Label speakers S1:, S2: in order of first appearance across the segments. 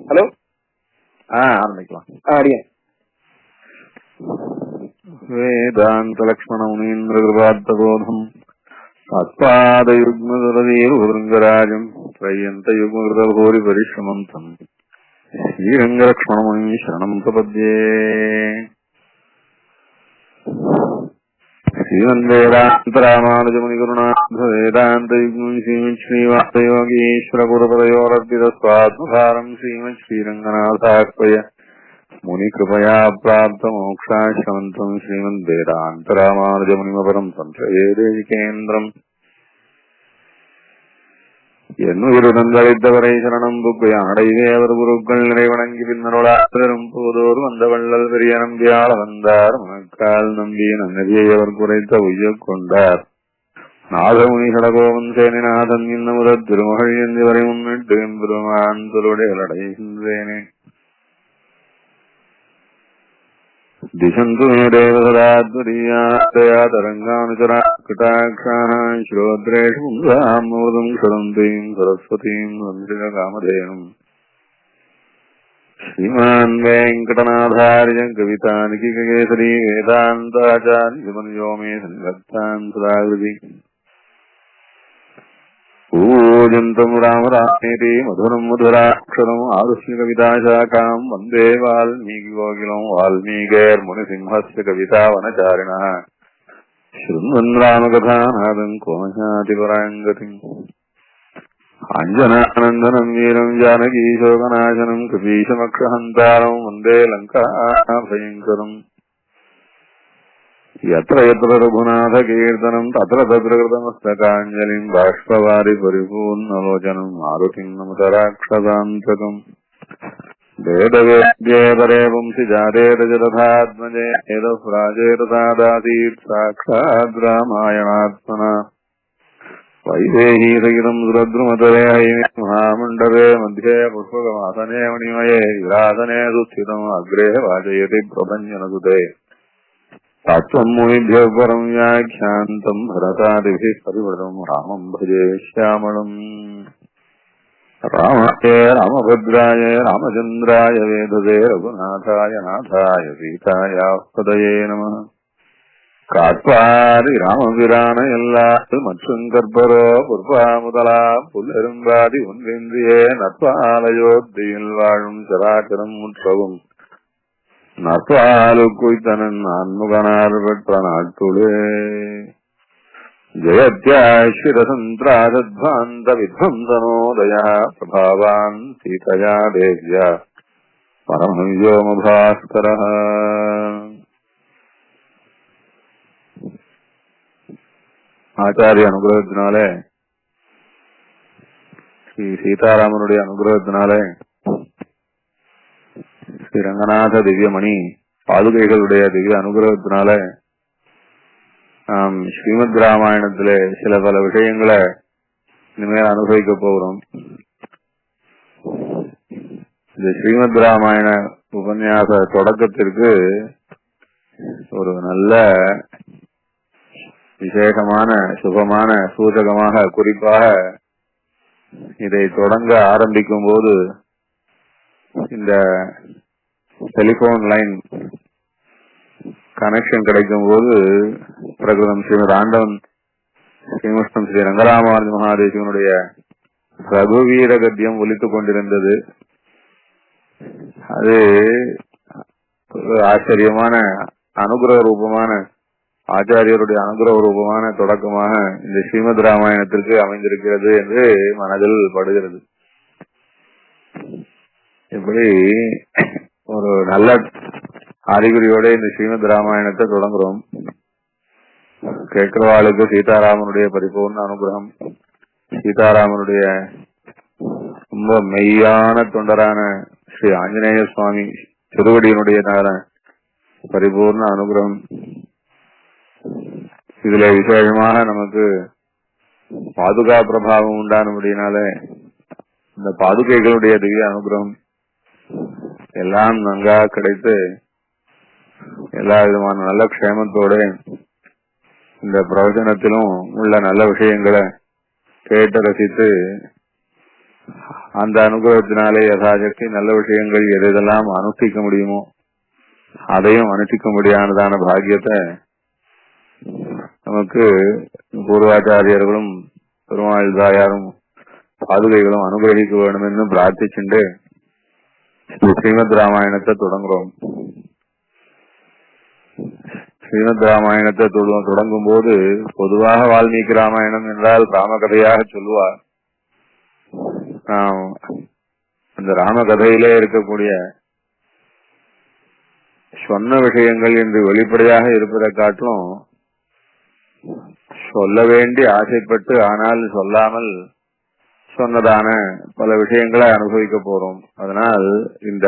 S1: Hello,
S2: ஆரம்பிக்கலாம். வேதாந்த லக்ஷ்மண முனீந்திர கிருபார்த்தபோதம் ஆத்மாதயுக்மதரதீருங்கராஜம் த்ரயந்த யுக்மகிருதபோரி பரிஷ்ரமந்தம் ஸ்ரீரங்கலக்ஷ்மணமுனி சரணம் பிரபத்யே. ஸ்ரீமந்தேதாந்தராமானுஜமுனிகருணாந்த வேதாந்த யுக்மம் ஸ்ரீமத் ஸ்ரீவாசயோகீஸ்வரபுரபதயோரர்பிதஸ்வாத்மசாரம் ஸ்ரீமத் ஸ்ரீரங்கநாதார்ப்பய முனிகிருபயா பிராப்த மோக்ஷாஸ்ரவந்தம் ஸ்ரீமந்தேதாந்தராமானுஜமுனிமபரம் சம்சயே தேசிகேந்திரம். என்னுயிருந்தளித்தவரை சரணம் புக்கையாடைவே அவர் குருக்கள் நிறைவணங்கி பின்னருளாரும் போதோர் வந்த வள்ளல் பெரிய நம்பியாள வந்தார் மனக்கால் நம்பி நன்னதியை அவர் குறைத்த உய்ய கொண்டார். நாதமுனி கடகோவன் சேனிநாதன் இன்னமுதற் திருமகள் என்றவரை முன்னிட்டு எம்பெருமான் தொருடைகளடைகின்றேனே. திசந்து மே தேவதராத்வரியாதரங்கானுச்சராக்கட்டாட்சாः ஸ்ரோத்ரேஷு பும்சாமோதம் சரந்தீம் சரஸ்வதீம் வந்திரகாமதேனும். ஸ்ரீமான் வெங்கடநாதார்ய கவிதாநிகிகேசரி வேதாந்தாச்சார்யமன்யோ மே சன்னிதத்தாம் சதாகிருதி. பூஜந்தம் ராம ராமேதி மதுரம் மதுராட்சரம் ஆருஷ்ய கவிதாசாகாம் வந்தே வால்மீகி கோகிலம் வால்மீகேர் முனிசிம்ஹஸ்ய கவிதா வனச்சாரிணः ஸ்ருண்வன் ராமகதாநாதம் கோமயாதி பராங்கதிம். அஞ்சனானந்தனம் வீரம் ஜானகீ சோகநாசனம் கபீஷமக்ஷஹந்தாரம் வந்தே லங்காபயங்கரம். यत्र यत्र रघुनाथ कीर्तनं तत्र तत्र कृतमस्तकाञ्जलिं बाष्पवारि परिपूर्णलोचनं मारुतिं नमत राक्षसान्तकम्. वेदवेद्ये परे पुंसि जाते रजरथात्मजे एतप्राजेतदासीत् साक्षात् रामायणात्मना. वैदेही सहितं सुरद्रुमतले हैमे महामण्डपे मध्ये पुष्पकमासने मणिमये विरासने सुस्थितम् अग्रे वाचयति प्रभञ्जनसुते. तत्त्वम् मुनिभ्यः परम् व्याख्यान्तम् भरतादिभिः परिवृतम् रामम् भजे श्यामलम्. रामाय रामभद्राय रामचन्द्राय वेदसे रघुनाथाय नाथाय सीतायाः पदये नमः. காட்பாரி ராமபிரான எல்லாது மற்றும் கற்பரோ புற்பாமுதலா புல்லெரும்பாதி ஒன்றின்றியே நற்பாலயோத்தியில் வாழும் சராச்சரம் முற்றவும் நற்பாலு குய்தனன் ஆன்முகனார் பெற்ற நாட்டுளே. ஜெயத்யாஸ்வரசந்திராசத்வாந்த வித்வம்சனோதயா பிரபாவான் சீதயா தேவ்யா பரமவ்யோமபாஸ்கரः. ஆச்சாரிய அனுகிரகத்தினாலே, ஸ்ரீ சீதாராமனுடைய அனுகிரகத்தினாலே, ஸ்ரீ ரங்கநாத திவ்யமணி பாதுகைகளுடைய திவ்ய அனுகிரகத்தினால நாம் ஸ்ரீமத் ராமாயணத்திலே சில பல விஷயங்களை இனிமேல் அனுபவிக்க போகிறோம். இந்த ஸ்ரீமத் ராமாயண உபன்யாச தொடக்கத்திற்கு ஒரு நல்ல விசேஷமான சுபமான சூச்சகமாக, குறிப்பாக இதை தொடங்க ஆரம்பிக்கும் போது இந்த டெலிபோன் லைன் கனெக்ஷன் கிடைக்கும் போது பிரகிருதம் ஸ்ரீமத் ஆண்டவன் ஸ்ரீமுஷ்ணம் ஸ்ரீ ரங்கராமானுஜ மகாதேசிவனுடைய ரகுவீர கத்தியம் ஒலித்துக் கொண்டிருந்தது. அது ஆச்சரியமான அனுகிரக ரூபமான, ஆச்சாரியருடைய அனுகிரக ரூபமான தொடக்கமாக இந்த ஸ்ரீமத் ராமாயணத்திற்கு அமைந்திருக்கிறது என்று மனதில் படுகிறது. இப்படி ஒரு நல்ல அறிகுறியோட இந்த ஸ்ரீமத் ராமாயணத்தை தொடங்குறோம். கேட்கிறவாளுக்கு சீதாராமனுடைய பரிபூர்ண அனுகிரகம், சீதாராமனுடைய ரொம்ப மெய்யான தொண்டரான ஸ்ரீ ஆஞ்சநேய சுவாமி திருவடியினுடைய பரிபூர்ண அனுகிரகம். இதுல விசேஷமாக நமக்கு பாதுகா பிரபாவம் உண்டானபடினால இந்த பாதுகைகளுடைய திவ்ய அனுகிரகம் எல்லாம் நன்கா கிடைத்து எல்லா விதமான நல்ல க்ஷேமத்தோட இந்த பிரவச்சனத்திலும் உள்ள நல்ல விஷயங்களை கேட்டு ரசித்து அந்த அனுகிரகத்தினாலே யதாசக்தி நல்ல விஷயங்கள் எதெல்லாம் அனுஷ்டிக்க முடியுமோ அதையும் அனுஷ்டிக்க முடியானதான பாக்கியத்தை நமக்கு பூர்வாச்சாரியர்களும் பெருமாள் தாயாரும் பாதுகைகளும் அனுகிரகிக்க வேண்டும் என்று பிரார்த்திச்சுண்டு ஸ்ரீமத் ராமாயணத்தை தொடங்குறோம். ஸ்ரீமத் ராமாயணத்தை தொடங்கும் போது பொதுவாக வால்மீகி ராமாயணம் என்றால் ராமகதையாக சொல்லுவார். அந்த ராமகதையிலே இருக்கக்கூடிய சொன்ன விஷயங்கள் என்று வெளிப்படையாக இருப்பதை காட்டிலும் சொல்ல வேண்டி ஆசைப்பட்டு ஆனால் சொல்லாமல் சொன்னதான பல விஷயங்களை அனுபவிக்க போறோம். அதனால் இந்த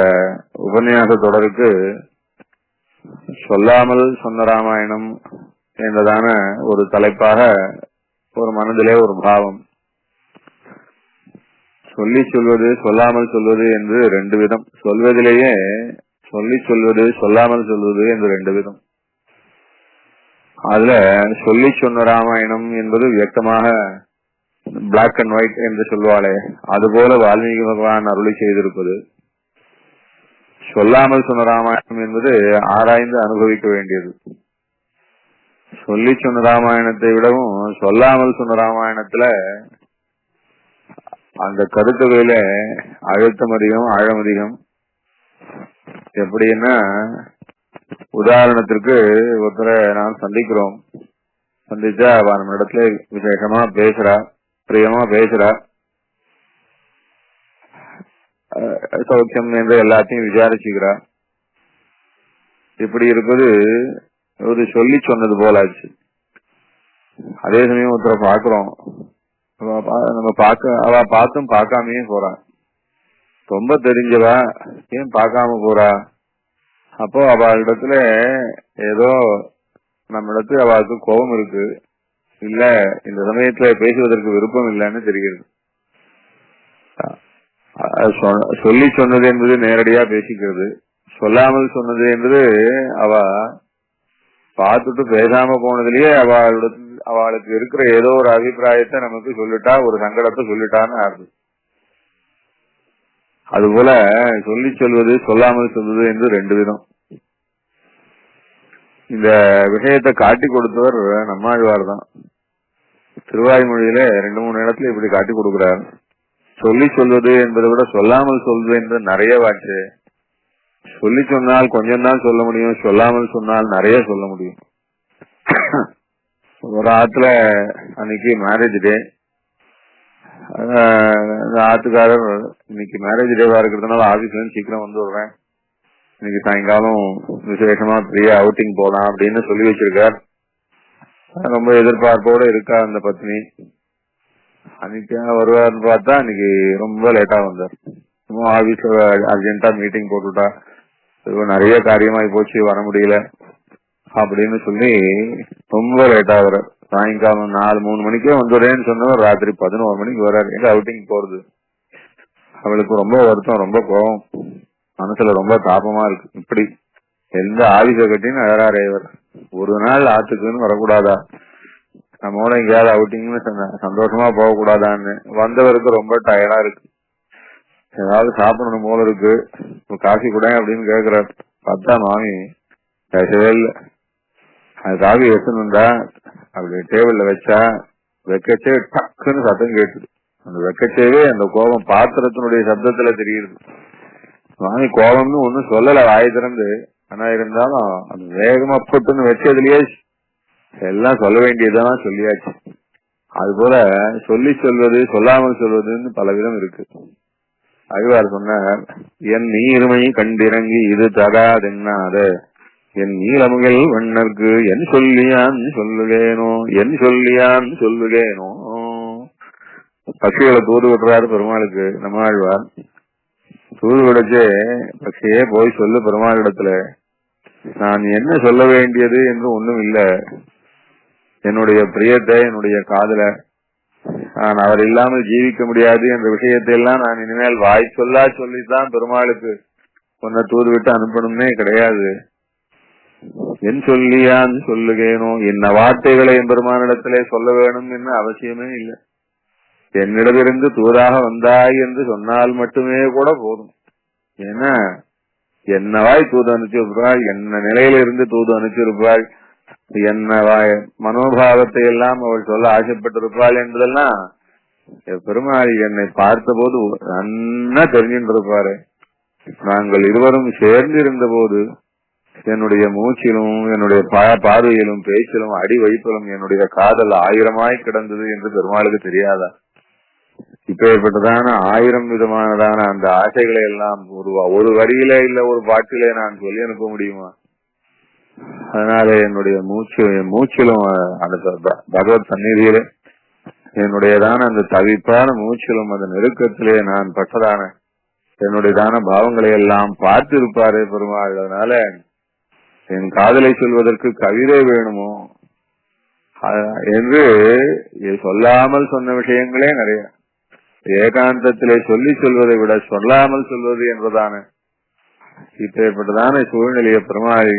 S2: உபன்யாச தொடருக்கு சொல்லாமல் சொன்ன ராமாயணம் என்றதான ஒரு தலைப்பாக ஒரு மனதிலே ஒரு பாவம். சொல்லி சொல்வது சொல்லாமல் சொல்வது என்று ரெண்டு விதம். சொல்வதிலேயே சொல்லி சொல்வது சொல்லாமல் சொல்வது என்று ரெண்டு விதம். அதுல சொல்லி சொன்ன ராமாயணம் என்பது வியக்தமாக பிளாக் அண்ட் ஒயிட் என்று சொல்வாளே, அதுபோல வால்மீகி பகவான் அருளி செய்திருப்பது. சொல்லாமல் சொன்ன ராமாயணம் என்பது ஆராய்ந்து அனுபவிக்க வேண்டியது. சொல்லி சொன்ன ராமாயணத்தை விடவும் சொல்லாமல் சொன்ன ராமாயணத்துல அந்த கருத்துகளில அழுத்தம் அதிகம், ஆழம் அதிகம். எப்படின்னா, உதாரணத்திற்கு ஒருத்தரை நான் சந்திக்கிறோம். சந்திச்சா அவ நம்ம இடத்துல விசேஷமா பேசுறா, பிரியமா பேசுறா, சௌக்கியம் என்று எல்லாத்தையும் விசாரிச்சுக்கிறா. இப்படி இருப்பது ஒரு சொல்லி சொன்னது போலாச்சு. அதே சமயம் ஒருத்தரை பாக்குறோம், நம்ம அவ பார்த்தும் பார்க்காமயே போறான். ரொம்ப தெரிஞ்சவா ஏன் பார்க்காம போறா? அப்போ அவளிடத்துல ஏதோ நம்ம இடத்துல அவளுக்கு கோபம் இருக்கு, இல்ல இந்த சமயத்துல பேசுவதற்கு விருப்பம் இல்லைன்னு தெரிகிறது. சொல்லி சொன்னது என்பது நேரடியா பேசிக்கிறது, சொல்லாமல் சொன்னது என்பது அவ பார்த்துட்டு பேசாம போனதுலயே அவளுக்கு இருக்கிற ஏதோ ஒரு அபிப்பிராயத்தை நமக்கு சொல்லிட்டா, ஒரு சங்கடத்தை சொல்லிட்டான்னு ஆகுது. அதுபோல சொல்லி சொல்வது சொல்லாமல் சொல்வது என்று ரெண்டு விதம். இந்த விஷயத்தை காட்டி கொடுத்தவர் நம்மாழ்வார் தான். திருவாய்மொழியில 2-3 இடத்துல இப்படி காட்டி கொடுக்கிறார். சொல்லி சொல்வது என்பதை விட சொல்லாமல் சொல்வது என்று நிறைய வாச்சு. சொல்லி சொன்னால் கொஞ்சம் தான் சொல்ல முடியும், சொல்லாமல் சொன்னால் நிறைய சொல்ல முடியும். ஒரு ஆத்துல அன்னைக்கு மேரேஜ் டே. ஆத்துக்காரர் இன்னைக்கு மேரேஜ் டேவா இருக்கிறதுனால ஆபீஸ்ல சீக்கிரம் வந்து விடுறேன், இன்னைக்கு சாயங்காலம் விசேஷமா பெரிய அவுட்டிங் போலாம் அப்படின்னு சொல்லி வச்சிருக்கார். ரொம்ப எதிர்பார்ப்போட இருக்கா அந்த பத்னி. அன்னைக்கு வருவார்னு பார்த்தா இன்னைக்கு ரொம்ப லேட்டா வந்தார். ஆபீஸ்ல அர்ஜென்டா மீட்டிங் போட்டுட்டா, நிறைய காரியமாயி போச்சு, வர முடியல அப்படின்னு சொல்லி ரொம்ப லேட்டா வர. சாயங்காலம் 4-3 மணிக்கே வந்துடுறேன்னு சொன்னவர் ராத்திரி 11 மணிக்கு வர்றாரு. எங்க அவுட்டிங் போறது? அவளுக்கு ரொம்ப வருத்தம், ரொம்ப கோபம், மனசுல ரொம்ப தாபமா இருக்கு. இப்படி எந்த ஆபீஸ கட்டின்னு அழறாரு இவர். ஒரு நாள் ஆத்துக்குன்னு வரக்கூடாதா? நம்மோட எங்கேயாவது அவுட்டிங்னு சந்தோஷமா போக கூடாதான்னு. வந்தவருக்கு ரொம்ப டயர்டா இருக்கு, ஏதாவது சாப்பிடணும் போல இருக்கு, காஃபி கூட அப்படின்னு கேக்குறாரு. பார்த்தா மாமி பேசவே இல்லை. அது காஃபி எடுத்துன்னு அப்படி டேபிள்ல வச்சா வெக்கச்சே டக்குன்னு சத்தம் கேட்டுது. அந்த வெக்கச்சேவே அந்த கோபம் பாத்திரத்தினுடைய சப்தத்துல தெரியுது. மாமி கோபம்னு ஒன்னும் சொல்லல வாய் திறந்து, ஆனா இருந்தாலும் அது வேகமா போட்டுன்னு வச்சதுலயே எல்லாம் சொல்ல வேண்டியதான் சொல்லியாச்சு. அது போல சொல்லி சொல்வது சொல்லாமல் சொல்வதுன்னு பல விதம் இருக்கு. அழ்வார் சொன்னார், என் நீர்மை கண்டிறங்கி இது தகாதென்னாத என் நீலமுகில் வண்ணர்க்கு என் சொல்லியான் சொல்லுகேனோ, என் சொல்லியான் சொல்லுகேனோ. பட்சிகளை தூது விட்டுறாரு பெருமாளுக்கு நம்மாழ்வார். தூது விடச்சே பட்சியே போய் சொல்லு பெருமாள் இடத்துல, நான் என்ன சொல்ல வேண்டியது என்று ஒண்ணும் இல்ல. என்னுடைய பிரியத்தை, என்னுடைய காதல, நான் அவர் இல்லாமல் ஜீவிக்க முடியாது என்ற விஷயத்தை எல்லாம் நான் இனிமேல் வாய் சொல்லித்தான் பெருமாளுக்கு உன்னை தூது விட்டு அனுப்பணும்னே கிடையாது. என் சொல்லியான் சொல்லுகேனோ, என்ன வார்த்தைகளை என் பெருமானிடத்திலே சொல்ல வேணும் என்று அவசியமே இல்லை. என்னிடமிருந்து தூதாக வந்தாய் என்று சொன்னால் மட்டுமே கூட போதும். ஏன்னா என்னவாய் தூது அனுப்பிச்சிருப்பாள், என்ன நிலையில இருந்து தூது அனுப்பிச்சிருப்பாள், என்னவாய் மனோபாவத்தை எல்லாம் அவள் சொல்ல ஆசைப்பட்டிருப்பாள் என்பதெல்லாம் பெருமாள் என்னை பார்த்த போது நன்னா தெரிஞ்சின்றிருப்பாரு. நாங்கள் இருவரும் சேர்ந்து இருந்த போது என்னுடைய மூச்சிலும் என்னுடைய பார்வையிலும் பேச்சிலும் அடி வைப்பிலும் என்னுடைய காதல் 1000 கிடந்தது என்று பெருமாளுக்கு தெரியாதா? இப்பேற்பட்டதான 1000 விதமானதான அந்த ஆசைகளை எல்லாம் ஒரு வரியில இல்ல ஒரு பாட்டிலே நான் சொல்லி அனுப்ப முடியுமா? அதனால என்னுடைய மூச்சிலும் அந்த பகவத் சந்நிதியில என்னுடையதான அந்த தவிப்பான மூச்சிலும் அந்த நெருக்கத்திலே நான் பட்டதான என்னுடையதான பாவங்களை எல்லாம் பார்த்திருப்பாரே பெருமாள். அதனால என் காதலை சொல்வதற்கு கவிதை வேணுமோ என்று சொல்லாமல் சொன்ன விஷயங்களே நிறைய. ஏகாந்தத்திலே சொல்லி சொல்வதை விட சொல்லாமல் சொல்வது என்பதான இப்பேற்பட்டதான சூழ்நிலையை பெருமாள்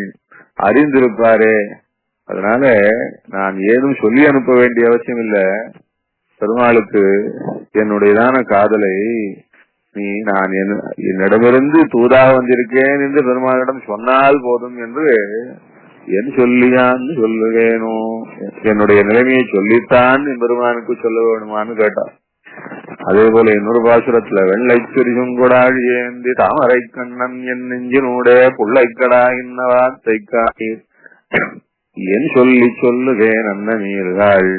S2: அறிந்திருப்பாரே. அதனால நான் ஏதும் சொல்லி அனுப்ப வேண்டிய அவசியம் இல்ல. பெருமாளுக்கு என்னுடையதான காதலை நான் என்னிடமிருந்து தூதாக வந்திருக்கேன் என்று பெருமாளிடம் சொன்னால் போதும் என்று என் சொல்லியான்னு சொல்லுவேனோ, என்னுடைய நிலைமையை சொல்லித்தான் என் பெருமானுக்கு சொல்ல வேணுமான்னு கேட்டார். அதே போல இன்னொரு பாசுரத்துல வெள்ளை சிறிகுங்கொடாள் ஏந்தி தாமரை கண்ணன் என் நெஞ்சினூடே புள்ளைக்கடா இன்ன வார்த்தைக்காய் என் சொல்லி சொல்லுவேன் அன்ன நீர்கள்.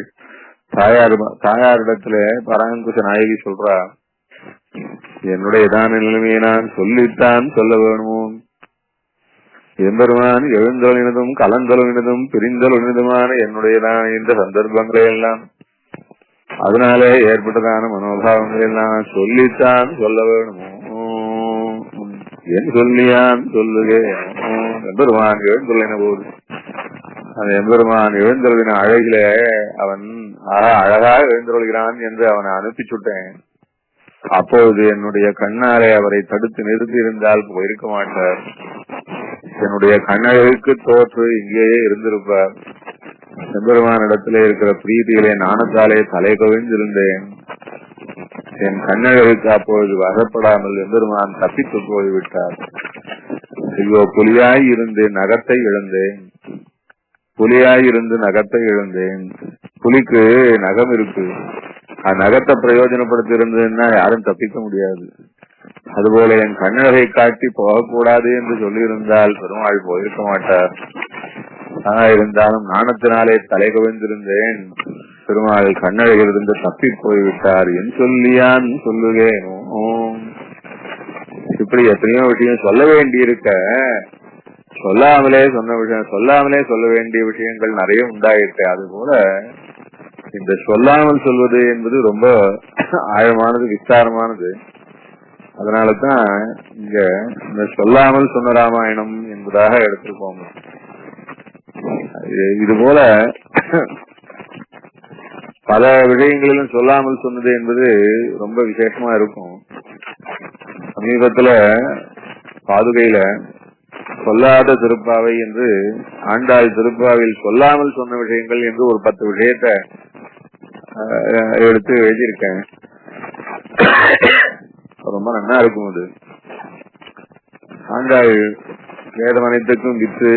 S2: தாயாரிடத்துல பராங்குஷ நாயகி சொல்றா, என்னுடையதான நிலைமையை நான் சொல்லித்தான் சொல்ல வேணுமோ, எம்பெருமான் எழுந்தொழினதும் கலந்தொழினதும் பிரிந்தொழினதுமான என்னுடையதான இந்த சந்தர்ப்பங்களை எல்லாம் அதனாலே ஏற்பட்டதான மனோபாவங்களை எல்லாம் சொல்லித்தான் சொல்ல வேணுமோ, என் சொல்லியான் சொல்லுகே. எம்பெருமான் எழுந்தொழின போது அந்த எம்பெருமான் எழுந்தொழின அழகில அவன் அழகாக எழுந்தொழுகிறான் என்று அவனை அனுப்பி சுட்டேன். அப்போது என்னுடைய கண்ணாலே அவரை தடுத்து நிறுத்தி இருந்தால் போயிருக்க மாட்டார். என்னுடைய கண்ணழகுக்கு தோற்று இங்கேயே இருந்திருப்பார். எம்பெருமானிடத்திலே இருக்கிற பிரீதியிலே நாணத்தாலே தலை கவிழ்ந்திருந்தேன். என் கண்ணழகுக்கு அப்பொழுது வசப்படாமல் எம்பெருமான் தப்பித்து போய்விட்டார். ஐயோ, புலியாய் இருந்து நகத்தை இழந்தேன், புலியாய் இருந்து நகத்தை இழந்தேன். புலிக்கு நகம் இருக்கு, நகத்தை பிரயோஜனப்படுத்தி இருந்ததுன்னா யாரும் தப்பிக்க முடியாது. அதுபோல என் கண்ணழகை காட்டி போகக்கூடாது என்று சொல்லியிருந்தால் பெருமாள் போயிருக்க மாட்டார். இருந்தாலும் நாணத்தினாலே தலை கவிழ்ந்திருந்தேன். பெருமாள் கண்ணழகிலிருந்து தப்பி போய்விட்டார். என் சொல்லியான் சொல்லுவேனோ. இப்படி எத்தனையோ விஷயம் சொல்ல வேண்டி இருக்க, சொல்லாமலே சொன்ன விஷயம், சொல்லாமலே சொல்ல வேண்டிய விஷயங்கள் நிறைய உண்டாயிருக்கு. அது போல இந்த சொல்லாமல் சொல்வது என்பது ரொம்ப ஆழமானது, விஸ்தாரமானது. அதனாலதான் இங்க இந்த சொல்லாமல் சொன்ன ராமாயணம் என்பதாக எடுத்துக்கோங்க. இது போல பல விஷயங்களிலும் சொல்லாமல் சொன்னது என்பது ரொம்ப விசேஷமா இருக்கும். சமீபத்துல பாதுகையில சொல்லாத திருப்பாவை என்று ஆண்டாள் திருப்பாவில் சொல்லாமல் சொன்ன விஷயங்கள் என்று ஒரு 10 விஷயத்தை எடுத்து எழுதியிருக்கேன். ரொம்ப நல்லா இருக்கும். அது ஆண்டாள் வேதம் அனைத்துக்கும் வித்து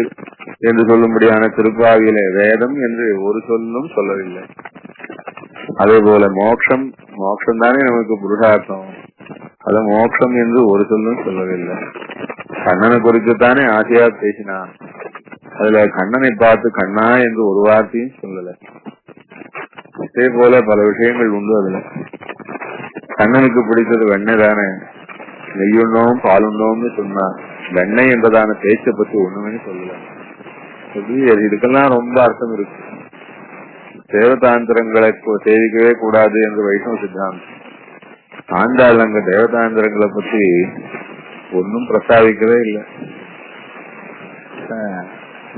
S2: என்று சொல்லும்படியான திருப்பாவியிலே வேதம் என்று ஒரு சொல்லும் சொல்லவில்லை. அதே போல மோட்சம், மோட்சம் தானே நமக்கு புருஷார்த்தம், அது மோட்சம் என்று ஒரு சொல்லும் சொல்லவில்லை. கண்ணனை குறித்துத்தானே ஆசையா பேசினான், அதுல கண்ணனை பார்த்து கண்ணா என்று ஒரு வார்த்தையும் சொல்லல. அதே போல பல விஷயங்கள் உண்டு. அதுல கண்ணனுக்கு பிடித்தது வெண்ணெய் தானே, நெய்யுண்ணோம் பாலுண்ணோம்னு சொன்னா, வெண்ணெய் என்பதான பேச்சை பத்தி ஒண்ணுமே சொல்லல. இதுக்கெல்லாம் ரொம்ப அர்த்தம் இருக்கு. தேவதாந்திரங்களை சேவிக்கவே கூடாது என்று வைஷ்ணவ சித்தாந்தம். ஆண்டாள் அங்க தேவதாந்திரங்களை பத்தி ஒன்னும் பிரஸ்தாவிக்கவே இல்லை.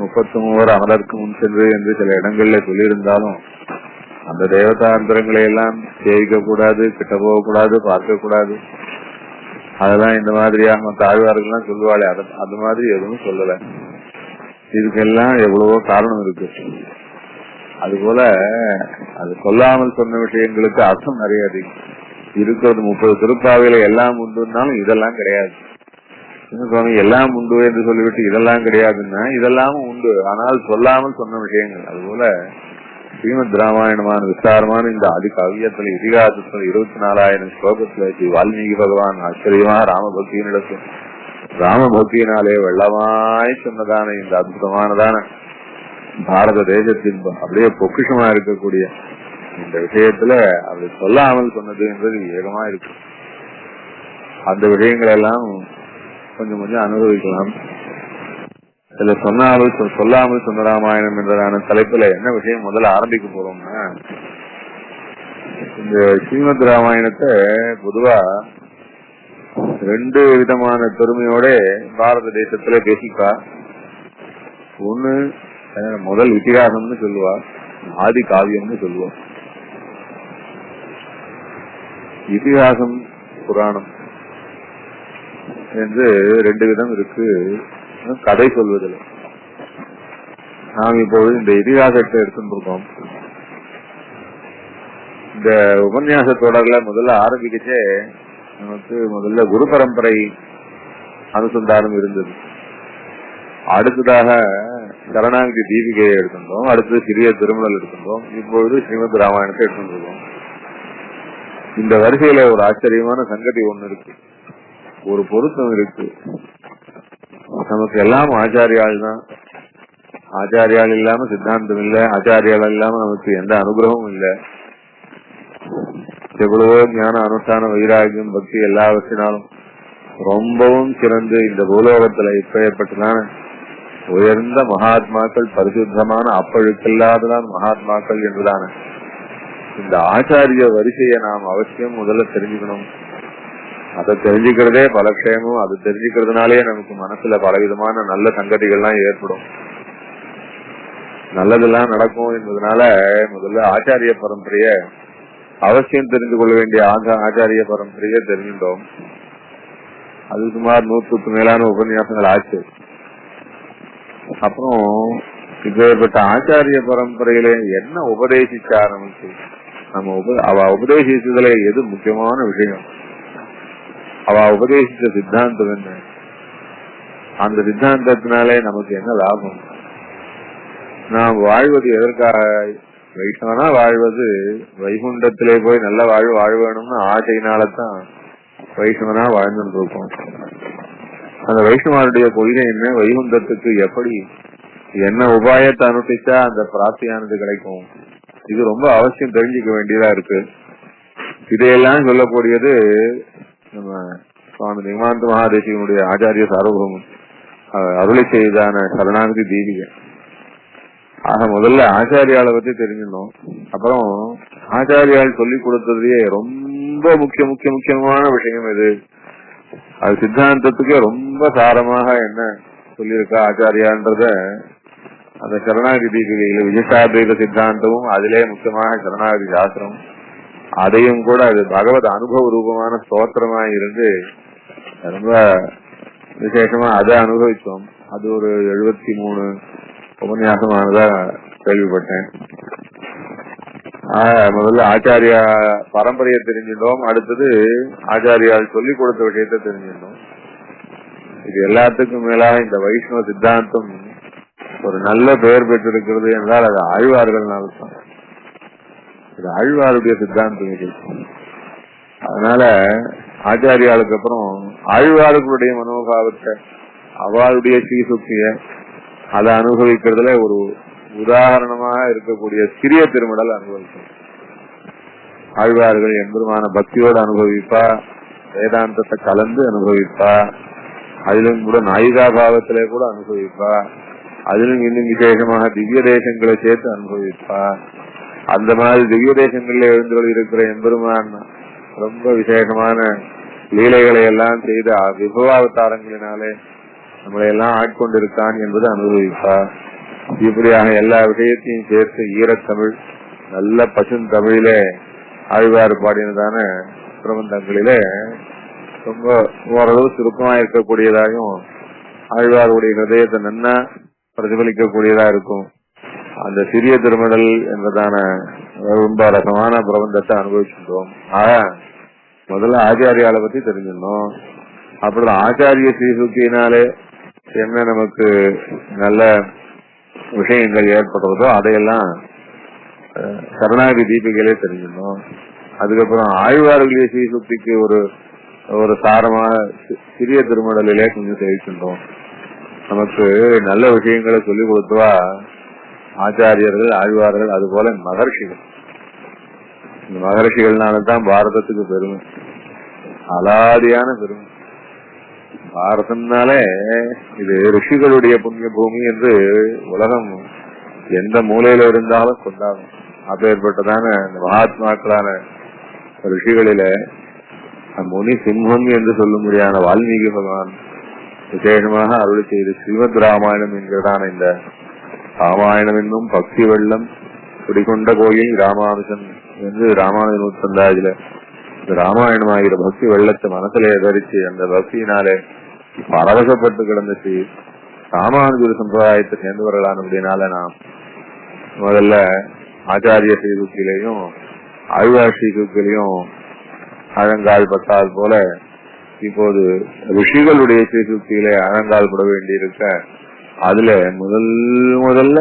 S2: 33 அமலருக்கு முன் சென்று என்று சில இடங்கள்ல சொல்லியிருந்தாலும் அந்த தேவதாந்திரங்களை எல்லாம் சேவிக்க கூடாது, கிட்ட போக கூடாது, பார்க்க கூடாது, அதெல்லாம் இந்த மாதிரியாக தாழ்வார்கள்லாம் சொல்லுவாளே, அது மாதிரி எதுவும் சொல்லல. இதுக்கெல்லாம் எவ்வளவோ காரணம் இருக்கு. அதுபோல அது சொல்லாமல் சொன்ன விஷயங்களுக்கு அர்த்தம் நிறைய இருக்கிறது. 30 திருப்பாவையில எல்லாம் உண்டுனாலும் இதெல்லாம் கிடையாது. சுவாமி எல்லாம் உண்டு என்று சொல்லிவிட்டு இதெல்லாம் கிடையாதுன்னா இதெல்லாமும் உண்டு, ஆனால் சொல்லாமல் சொன்ன விஷயங்கள். அதுபோல ஸ்ரீமத் ராமாயணமான விஸ்தாரமான இந்த ஆதி காவியத்துல இதிகாசத்துல 24,000 ஸ்லோகத்துல வால்மீகி பகவான் ஆச்சரியமாக ராமபக்தியினிடத்தில் ராமபக்தியினாலே வெள்ளமாய் சொன்னதான இந்த அற்புதமானதான பாரத தேசத்தின் அப்படியே பொக்கிஷமா இருக்கக்கூடிய இந்த விஷயத்துல அப்படி சொல்லாமல் சொன்னது என்பது ஏகமா இருக்கு. அந்த விஷயங்கள் எல்லாம் கொஞ்சம் கொஞ்சம் அனுபவிக்கலாம். இதுல சொல்லாமல் சொன்ன ராமாயணம் என்றதான தலைப்புல என்ன விஷயம் முதல்ல ஆரம்பிக்க போறோம்னா, இந்த ஸ்ரீமத் ராமாயணத்தை பொதுவா 2 விதமான பெருமையோட பாரத தேசத்துல பேசிப்பா. ஒண்ணு முதல் இதிகாசம்னு சொல்லுவா, ஆதி காவியம்னு சொல்லுவா. இதிகாசம் புராணம் என்று 2 விதம் இருக்கு கதை சொல்வதில். நாம் இப்போது இந்த இதிகாசத்தை எடுத்துருக்கோம். இந்த உபன்யாச தொடர்ல முதல்ல ஆரம்பிக்கச்சே நமக்கு முதல்ல குரு பரம்பரை அனுசந்தானம் இருந்தது. அடுத்ததாக சரணாகதி தீபிகையை எடுத்துட்டோம், அடுத்தது சிறிய திருமணல் எடுத்துட்டோம், இப்பொழுது ஸ்ரீமத் ராமாயணத்தை எடுத்துருக்கோம். இந்த வரிசையில ஒரு ஆச்சரியமான சங்கதி ஒண்ணு இருக்கு, ஒரு பொருத்தம் இருக்கு. நமக்கு எல்லாம் ஆச்சாரியால் தான். ஆச்சாரியால் இல்லாம சித்தாந்தம் இல்ல, ஆச்சாரியால் இல்லாம நமக்கு எந்த அனுகிரகமும் இல்ல. எவ்வளவோ ஞான அனுஷ்டான வைராகியம் பக்தி எல்லாவற்றினாலும் ரொம்பவும் சிறந்து இந்த பூலோகத்துல இப்பேற்பட்டதான உயர்ந்த மகாத்மாக்கள், பரிசுத்தமான அப்பழுக்கில்லாததான் மகாத்மாக்கள் என்றுதான இந்த ஆச்சாரிய வரிசையை நாம் அவசியம் முதல்ல தெரிஞ்சுக்கணும். அதை தெரிஞ்சுக்கிறதே பலக்ஷேமும். அது தெரிஞ்சுக்கிறதுனாலே நமக்கு மனசுல பலவிதமான நல்ல சங்கதிகள்லாம் ஏற்படும், நல்லதெல்லாம் நடக்கும் என்பதனால முதல்ல ஆச்சாரிய பரம்பரைய அவசியம் தெரிந்து கொள்ள வேண்டிய ஆச்சாரிய பரம்பரைய தெரிஞ்சுட்டோம். அது சுமார் 100க்கு மேலான உபன்யாசங்கள் ஆச்சு. அப்புறம் இப்பேற்பட்ட ஆச்சாரிய பரம்பரையில என்ன உபதேசிச்சா நமக்கு, அவ உபதேசிச்சதுல எது முக்கியமான விஷயம், அவ உபதேசிச்ச சித்தாந்தம் என்ன, அந்த சித்தாந்தத்தினாலே நமக்கு என்ன லாபம், நாம் வாழ்வது எதற்காக, வைஷ்ணவனா வாழ்வது வைகுண்டத்திலே போய் நல்ல வாழ்வு வாழ வேணும்னு ஆசையினாலதான் வைஷ்ணவனா வாழ்ந்துட்டு இருக்கோம். அந்த வைஷ்ணவனுடைய கொள்கை என்ன, வைகுண்டத்துக்கு எப்படி என்ன உபாயத்தை அனுஷ்டிச்சா அந்த பிராப்தியானது கிடைக்கும், இது ரொம்ப அவசியம் தெரிஞ்சுக்க வேண்டியதா இருக்கு. இதையெல்லாம் சொல்லக்கூடியது நம்ம சுவாமி நிகமாந்த மகாதேசிகனுடைய ஆச்சாரிய சார்வபௌமன் அருளை செய்தான சரணாகதி தீபிகை. ஆக முதல்ல ஆச்சாரியால பத்தி தெரிஞ்சிடணும். அப்புறம் ஆச்சாரியால் சொல்லி கொடுத்ததுலயே ரொம்ப முக்கியமான விஷயம் இது, அது சித்தாந்தத்துக்கே ரொம்ப சாரமாக என்ன சொல்லியிருக்கா ஆச்சாரியான்றத அந்த சரணாகதி தீபிகையில விஜயாத்வைத சித்தாந்தமும் அதிலே முக்கியமாக சரணாகதி சாஸ்திரம், அதையும் கூட அது பகவத் அனுபவ ரூபமான ஸ்தோத்திரமா இருந்து ரொம்ப விசேஷமா அதை அனுபவித்தோம். அது ஒரு 73 உபன்யாசமானதா கேள்விப்பட்டேன். முதல்ல ஆச்சாரிய பரம்பரையை தெரிஞ்சிட்டோம், அடுத்தது ஆச்சாரியால் சொல்லிக் கொடுத்த விஷயத்தை தெரிஞ்சிட்டோம். இது எல்லாத்துக்கும் மேலாக இந்த வைஷ்ணவ சித்தாந்தம் ஒரு நல்ல பெயர் பெற்றிருக்கிறது என்றால் அது ஆழ்வார்கள்னால்தான். இது ஆழ்வாருடைய சித்தாந்தம் இது. அதனால ஆச்சாரியாளுக்கு அப்புறம் ஆழ்வார்களுடைய மனோபாவத்தை, அவளுடைய ஸ்ரீசுக்திய அதை அனுபவிக்கிறதுல ஒரு உதாரணமாக இருக்கக்கூடிய சிறிய திருமடல் அனுபவிக்கும். ஆழ்வார்கள் எம்பெருமான பக்தியோடு அனுபவிப்பா, வேதாந்தத்தை கலந்து அனுபவிப்பா, அதிலும் கூட நாயிகா பாவத்திலே கூட அனுபவிப்பா, அதிலும் இன்னும் விசேஷமாக திவ்ய தேசங்களை சேர்த்து அனுபவிப்பா. அந்த மாதிரி திவ்ய தேசங்கள்ல எழுந்துள்ள இருக்கிற எம்பெருமான் ரொம்ப விசேஷமான லீலைகளை எல்லாம் செய்த விபவாவதாரங்களினாலே நம்மளை எல்லாம் ஆட்கொண்டிருக்கான் என்பது அனுபவிப்பா. இப்படியாக எல்லா விஷயத்தையும் சேர்த்து ஈரத்தமிழ் நல்ல பசுந்தமிழிலே ஆழ்வார் பாடினதான பிரபந்தங்களிலே ரொம்ப ஓரளவு சுருக்கமா இருக்கக்கூடியதாகவும் ஆழ்வாருடைய ஹிருதயத்தை நன்னா பிரதிபலிக்கக்கூடியதா இருக்கும். அந்த சிறிய திருமடல் என்பதான ரொம்ப ரசமான பிரபந்தத்தை அனுபவிச்சுட்டோம். முதல்ல ஆச்சாரியால பத்தி தெரிஞ்சிடணும். அப்புறம் ஆச்சாரிய ஸ்ரீசுக்தியினாலே என்ன நமக்கு நல்ல விஷயங்கள் ஏற்படுறதோ அதையெல்லாம் சரணாகதி தீபிகளே தெரிஞ்சிடணும். அதுக்கப்புறம் ஆழ்வார்களுடைய ஸ்ரீசுக்திக்கு ஒரு சாரமான சிறிய திருமடலிலே கொஞ்சம் தெரிவிக்கின்றோம். நமக்கு நல்ல விஷயங்களை சொல்லிக் கொடுத்தவா ஆச்சாரியர்கள், ஆழ்வார்கள், அது போல மகர்ஷிகள். இந்த மகர்ஷிகள்னாலதான் பாரதத்துக்கு பெருமை, அலாதியான பெருமை. பாரதம்னாலே இது ரிஷிகளுடைய புண்ணிய பூமி என்று உலகம் எந்த மூலையில இருந்தாலும் கொண்டாடும். அப்பேற்பட்டதான மகாத்மாக்களான ரிஷிகளில முனி சிம்மம் என்று சொல்லும்படியான வால்மீகி பகவான் விசேஷமாக அருளி செய்து ஸ்ரீமத் ராமாயணம் என்கிறதான இந்த ராமாயணம் என்னும் பக்தி வெள்ளம் குடிகொண்ட கோயில் ராமானுஜன் என்று ராமானுஜ நூற்றந்தாஜில இந்த ராமாயணம் ஆகிற பக்தி வெள்ளத்தை மனசுல தரிச்சு அந்த பக்தியினாலே பரவசப்பட்டு கிடந்துச்சு ராமானுஜர் சம்பிரதாயத்தை சேர்ந்தவர்களான அப்படின்னால நாம் முதல்ல ஆச்சாரிய ஸ்ரீசுக்கிலையும் ஆழ்வார் ஸ்ரீசுக்கிலையும் அழங்கால் பட்டால் போல இப்போது ரிஷிகளுடைய ஸ்ரீசுக்தியிலே அழங்கால் பட வேண்டியிருக்க அதுல முதல்ல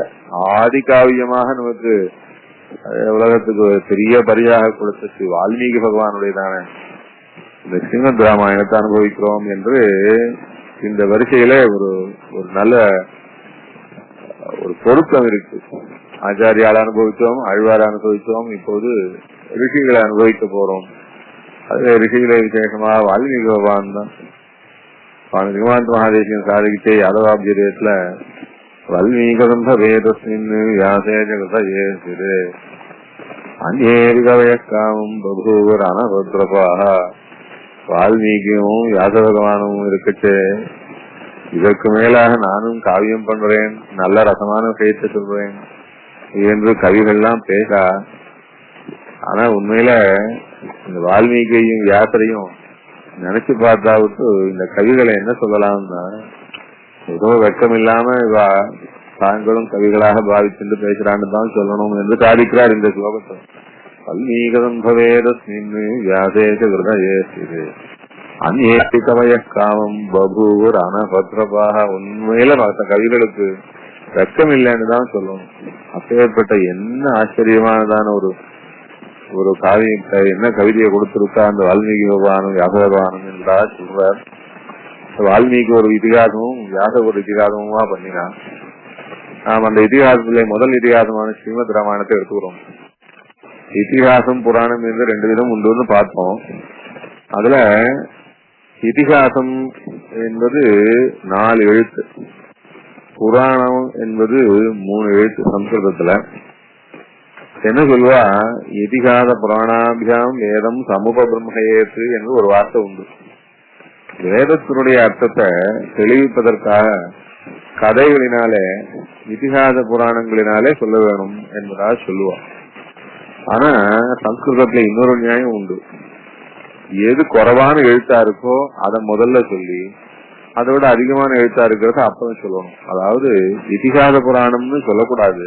S2: ஆதி காவியமாக நமக்கு உலகத்துக்கு பெரிய பரியாக கொடுத்த ஸ்ரீ வால்மீகி பகவானுடையதான இந்த ஸ்ரீமத் ராமாயணத்தை அனுபவிக்கிறோம் என்று இந்த வரிசையில ஒரு நல்ல ஒரு பொருத்தம் இருக்கு. ஆச்சாரியால் அனுபவித்தோம், ஆழ்வார அனுபவித்தோம், இப்போது ரிஷிகளை அனுபவிக்க போறோம். அது ரிஷிகளை விசேஷமாக வால்மீகி பகவான் தான். நிகமாந்த மகாதேசியம் சாதிக்கிட்டே யாதவாபிஜயத்துல வல்மீகந்த வேதஸ்மின் வியாசே ஜெகதயே சிறு அந்நேரி கவயக்காமும் பகூவர் அனபத்ரபாக. வால்மீகியும் வியாச பகவானும் இருக்கச்சு, இதற்கு மேலாக நானும் காவியம் பண்றேன், நல்ல ரசமான விஷயத்தை சொல்றேன் என்று கவிகள்லாம் பேசா. ஆனா உண்மையில இந்த வால்மீகியையும் வியாசரையும் நினைச்சு பார்த்தாவிட்டு இந்த கவிகளை என்ன சொல்லலாம்னா, ஏதோ வெக்கம் இல்லாம தாங்களும் கவிகளாக பாவிச்சுட்டு பேசுறான்னு தான் சொல்லணும் என்று சாதிக்கிறார் இந்த ஸ்லோகத்தை. வல்மீகதம் பவேதஸ்மின் வியாசேஷ கிருதயே சிறு அந்நேதி கவய காமம் பபூவர் அனபத்ரபாக. உண்மையில மற்ற கவிகளுக்கு வெக்கம் இல்லைன்னு தான் சொல்லணும். அப்பேற்பட்ட என்ன ஆச்சரியமானதான ஒரு காவியம், என்ன கவிதையை கொடுத்திருக்கா அந்த வால்மீகி பகவானும் வியாச பகவானும் என்றா சொல்றார். வால்மீகி ஒரு இதிகாசமும் வியாச ஒரு இதிகாசமுமா பண்ணினான். நாம் அந்த இதிகாசத்திலே முதல் இதிகாசமான ஸ்ரீமத் ராமாயணத்தை எடுத்துக்கிறோம். இதிகாசம் புராணம் என்று ரெண்டு விதம் உண்டு பார்த்தோம். அதுல இதிகாசம் என்பது 4 எழுத்து, புராணம் என்பது 3 எழுத்து. சம்ஸ்கிருதத்துல என்ன சொல்வா, இதிகாச புராணாபியாம் வேதம் சமூக பிரம்மேத்து என்று ஒரு வார்த்தை உண்டு. வேதத்தினுடைய அர்த்தத்தை தெளிவிப்பதற்காக கதைகளினாலே இதிகாச புராணங்களினாலே சொல்ல வேணும் என்பதாக சொல்லுவார். ஆனா சம்ஸ்கிருதத்துல இன்னொரு நியாயம் உண்டு. எது குறைவான எழுத்தா இருக்கோ அதை முதல்ல சொல்லி அதை விட அதிகமான எழுத்தா இருக்கிறத அப்புறம் சொல்லணும். அதாவது இதிகாச புராணம்னு சொல்லக்கூடாது,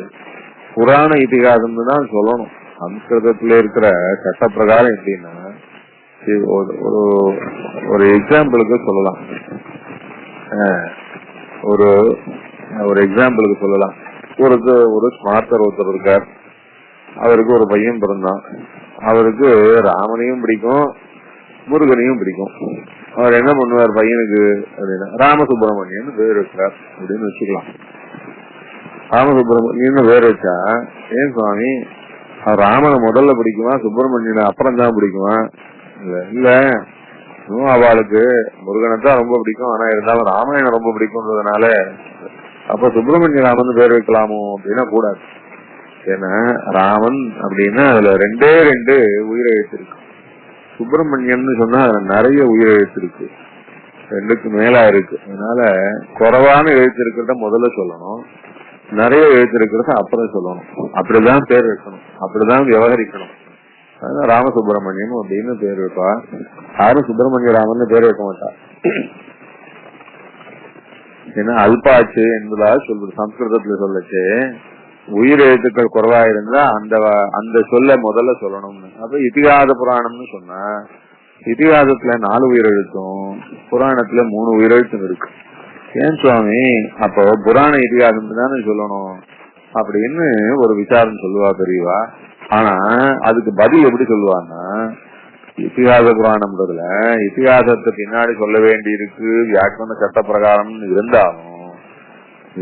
S2: புராண இதிகாசம்னு தான் சொல்லணும். சம்ஸ்கிருதத்துல இருக்கிற சட்ட பிரகாரம் எப்படின்னா, ஒரு எக்ஸாம்பிளுக்கு சொல்லலாம். ஒரு எக்ஸாம்பிளுக்கு சொல்லலாம். ஒரு ஸ்மார்த்தர் ஒருத்தர் இருக்கார். அவருக்கு ஒரு பையன் பிறந்தான். அவருக்கு ராமனையும் பிடிக்கும், முருகனையும் பிடிக்கும். அவர் என்ன பண்ணுவார் பையனுக்கு அப்படின்னா, ராமசுப்ரமணியன் பேர் வைக்கிறார் அப்படின்னு வச்சுக்கலாம். ராமசுப்ரமணியன் பேர் வச்சா, ஏன் சுவாமி ராமனை முதல்ல பிடிக்குமா சுப்பிரமணியனை அப்புறம் தான் பிடிக்குமா? இல்ல அவளுக்கு முருகனைத்தான் ரொம்ப பிடிக்கும், ஆனா இருந்தாலும் ராமாயணம் ரொம்ப பிடிக்கும்ன்றதுனால அப்ப சுப்பிரமணிய ராமன் பேர் வைக்கலாமோ அப்படின்னா கூடாது. ஏன்னா ராமன் அப்படின்னா அதுல 2 உயிரெழுத்து இருக்கு. சுப்பிரமணியன் சொன்னா அதுல நிறைய உயிரெழுத்து இருக்கு, 2க்கு மேலா இருக்கு. அதனால குறைவான எழுத்து இருக்கிறத முதல்ல சொல்லணும், நிறைய எழுத்து இருக்கிறத அப்புறம் சொல்லணும். அப்படிதான் பேர் வைக்கணும், அப்படிதான் விவகரிக்கணும். அதனால ராமசுப்ரமணியம் அப்படின்னு பேர் வைப்பா. யாரும் சுப்பிரமணிய ராமன் பேர் வைக்க மாட்டா. ஏன்னா அல்பாச்சு என்பதாக சொல்றது சம்ஸ்கிருதத்துல சொல்லச்சு. உயிர் எழுத்துக்கள் குறைவா இருந்தா அந்த சொல்ல முதல்ல சொல்லணும்னு. அப்ப இதிகாச புராணம்னு சொன்னா இதிகாசத்துல 4 உயிர் எழுத்தும் புராணத்துல 3 உயிர் எழுத்தும் இருக்கு. ஏன் சுவாமி அப்போ புராண இதிகாசம் தானே சொல்லணும் அப்படின்னு ஒரு விசாரம் சொல்லுவா பெரியவா. ஆனா அதுக்கு பதில் எப்படி சொல்லுவான்னா, இதிகாச புராணம்ன்றதுல இதிகாசத்தை பின்னாடி சொல்ல வேண்டி இருக்கு, வியாக்கரண சட்ட பிரகாரம் இருந்தாலும்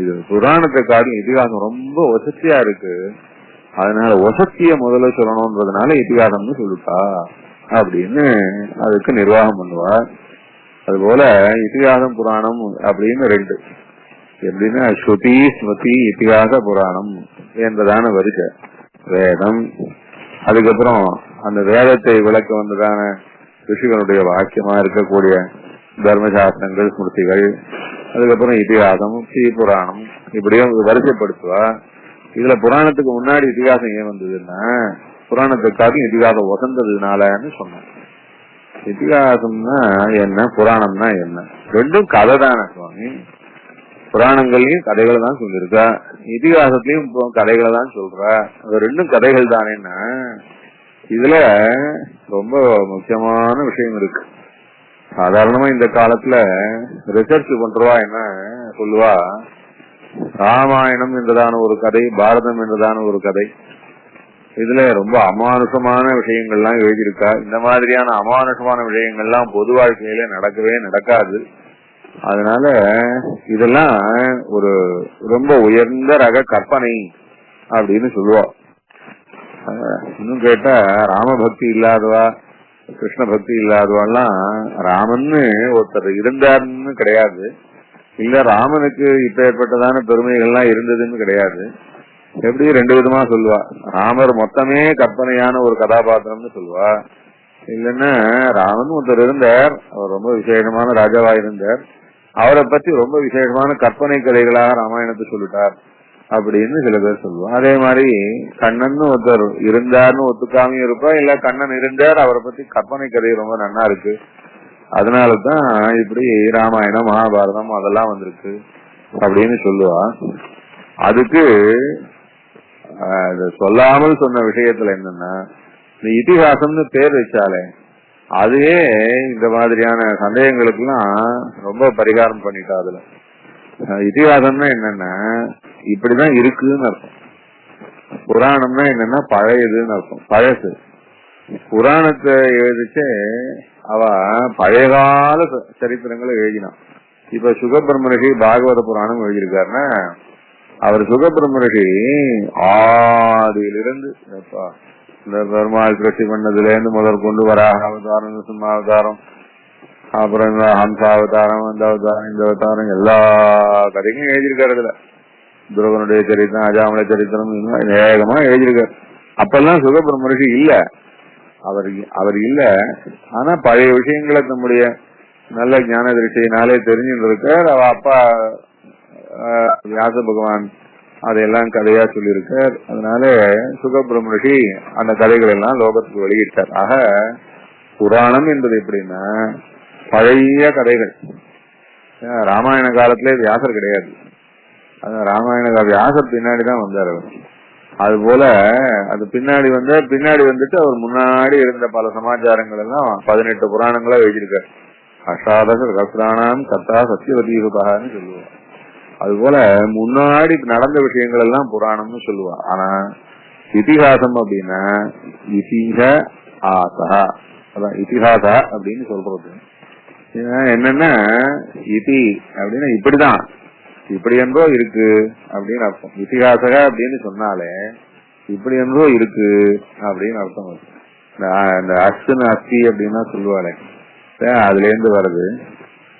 S2: இது புராணத்தை காட்டி இதிகாசம் ரொம்ப வசதியா இருக்கு, அதனால வசதிய முதல்ல சொல்லணும்ன்றதுனால இதிகாசம்னு சொல்லிட்டா அப்படின்னு அதுக்கு நிர்வாகம் பண்ணுவா. அதுபோல இதிகாசம் புராணம் அப்படின்னு 2 எப்படின்னா ஸ்ருதி ஸ்மிருதி இதிகாச புராணம் என்றதான வரிசை வேதம். அதுக்கப்புறம் அந்த வேதத்தை விளக்க வந்ததான ரிஷிகளுடைய வாக்கியமா இருக்கக்கூடிய தர்மசாஸ்திரங்கள் ஸ்மிருதிகள், அதுக்கப்புறம் இதிகாசம் ஸ்ரீ புராணம் இப்படியும் வரிசைப்படுத்துவா. இதுல புராணத்துக்கு முன்னாடி இதிகாசம் ஏன் வந்ததுன்னா புராணத்துக்காக இதிகாசம் வசந்ததுனாலன்னு சொன்னேன். இதிகாசம்னா என்ன, புராணம்னா என்ன, 2ம் கதை தானே சுவாமி. புராணங்கள்லயும் கதைகளை தான் சொல்லிருக்கா, இதிகாசத்திலயும் கதைகளை தான் சொல்றா, 2ம் கதைகள் தானேன்னா இதுல ரொம்ப முக்கியமான விஷயம் இருக்கு. சாதாரணமா இந்த காலத்துல ரிசர்ச் பண்றவா என்ன சொல்லுவா, ராமாயணம் என்றதான ஒரு கதை, பாரதம் என்றதான ஒரு கதை, இதுல ரொம்ப அமானுஷமான விஷயங்கள்லாம் எழுதியிருக்கா. இந்த மாதிரியான அமானுஷமான விஷயங்கள்லாம் பொது வாழ்க்கையில நடக்கவே நடக்காது. அதனால இதெல்லாம் ஒரு ரொம்ப உயர்ந்த ரக கற்பனை அப்படின்னு சொல்லுவா. இன்னும் கேட்டா ராமபக்தி இல்லாதவா கிருஷ்ண பக்தி இல்லாதவாலாம் ராமன்னு ஒருத்தர் இருந்தாருன்னு கிடையாது, இல்ல ராமனுக்கு இப்ப ஏற்பட்டதான பெருமைகள்லாம் இருந்ததுன்னு கிடையாது. எப்படி 2 விதமா சொல்லுவா. ராமர் மொத்தமே கற்பனையான ஒரு கதாபாத்திரம்னு சொல்லுவா, இல்லன்னா ராமன் ஒருத்தர் இருந்தார், அவர் ரொம்ப விசேஷமான ராஜாவா இருந்தார், அவரை பத்தி ரொம்ப விசேஷமான கற்பனை கதைகளாக ராமாயணத்தை சொல்லிட்டார் அப்படின்னு சில பேர் சொல்லுவோம். அதே மாதிரி கண்ணன் ஒருத்தர் இருந்தார்னு ஒத்துக்காமையும் இருப்பா, இல்ல கண்ணன் இருந்தார் அவரை பத்தி கற்பனை கதை ரொம்ப நன்னா இருக்கு, அதனாலதான் இப்படி ராமாயணம் மகாபாரதம் அதெல்லாம் வந்திருக்கு அப்படின்னு சொல்லுவா. அதுக்கு சொல்லாமல் சொன்ன விஷயத்துல என்னன்னா, இந்த இதிகாசம்னு பேர் வச்சாலே அதுவே இந்த மாதிரியான சந்தேகங்களுக்கு எல்லாம் ரொம்ப பரிகாரம் பண்ணிட்டா. அதுல இதிகாசம்னா என்னன்னா இப்படிதான் இருக்குன்னு அர்த்தம், புராணம்னா என்னன்னா பழையதுன்னு அர்த்தம், பழசு. புராணத்தை எழுதிச்சு அவ பழைய கால சரித்திரங்களை எழுதினான். இப்ப சுகபிரம்மரிஷி பாகவத புராணம் எழுதியிருக்காருன்னா அவர் சுகபிரம்மரிஷி ஆதியிலிருந்து இந்த பெருமாள் கிருஷ்டி பண்ணதுல இருந்து முதற்கொண்டு வராக அவதாரம், சிம்மாவதாரம், அப்புறம் இந்த ஹம்சாவதாரம், அந்த அவதாரம், இந்த அவதாரம் எல்லா கதையும் எழுதியிருக்காரு. இதுல துருவனுடைய சரித்திரம், அஜாமலை சரித்திரம் வேகமா எழுதியிருக்காரு. அப்பெல்லாம் சுகபிரம்மரிஷி இல்ல, அவர் இல்ல, ஆனா பழைய விஷயங்களை நம்முடைய நல்ல ஞான திருஷ்டியினாலே தெரிஞ்சுட்டு இருக்கார். அவ அப்பா வியாச பகவான் அதையெல்லாம் கதையா சொல்லியிருக்கார். அதனால சுகபிரம்மரிஷி அந்த கதைகள் எல்லாம் லோகத்துக்கு வெளியிட்டார். ஆக புராணம் என்பது எப்படின்னா பழைய கதைகள். ராமாயண காலத்திலே வியாசர் கிடையாது, ராமாயண வியாசர் பின்னாடிதான் வந்தார் அவர். அது போல அது பின்னாடி வந்துட்டு அவர் முன்னாடி இருந்த பல சமாச்சாரங்கள் எல்லாம் 18 புராணங்களா எழுதியிருக்காரு. அஷ்டாதச சகஸ்ராணாம் கத்தா சத்தியவதீசுதான்னு சொல்லுவார். அது போல முன்னாடி நடந்த விஷயங்கள் எல்லாம் புராணம்னு சொல்லுவா. ஆனா இதிகாசம் அப்படின்னா அதான் இதிகாசா அப்படின்னு சொல்றது என்னன்னா, இதி அப்படின்னா இப்படிதான், இப்படி என்றோ இருக்கு அப்படின்னு அர்த்தம். இதிகாசக அப்படின்னு சொன்னாலே இப்படி என்றோ இருக்கு அப்படின்னு அர்த்தம். இந்த அஸ்துன்னு அஸ்தி அப்படின்னா சொல்லுவாளே, அதுல இருந்து வருது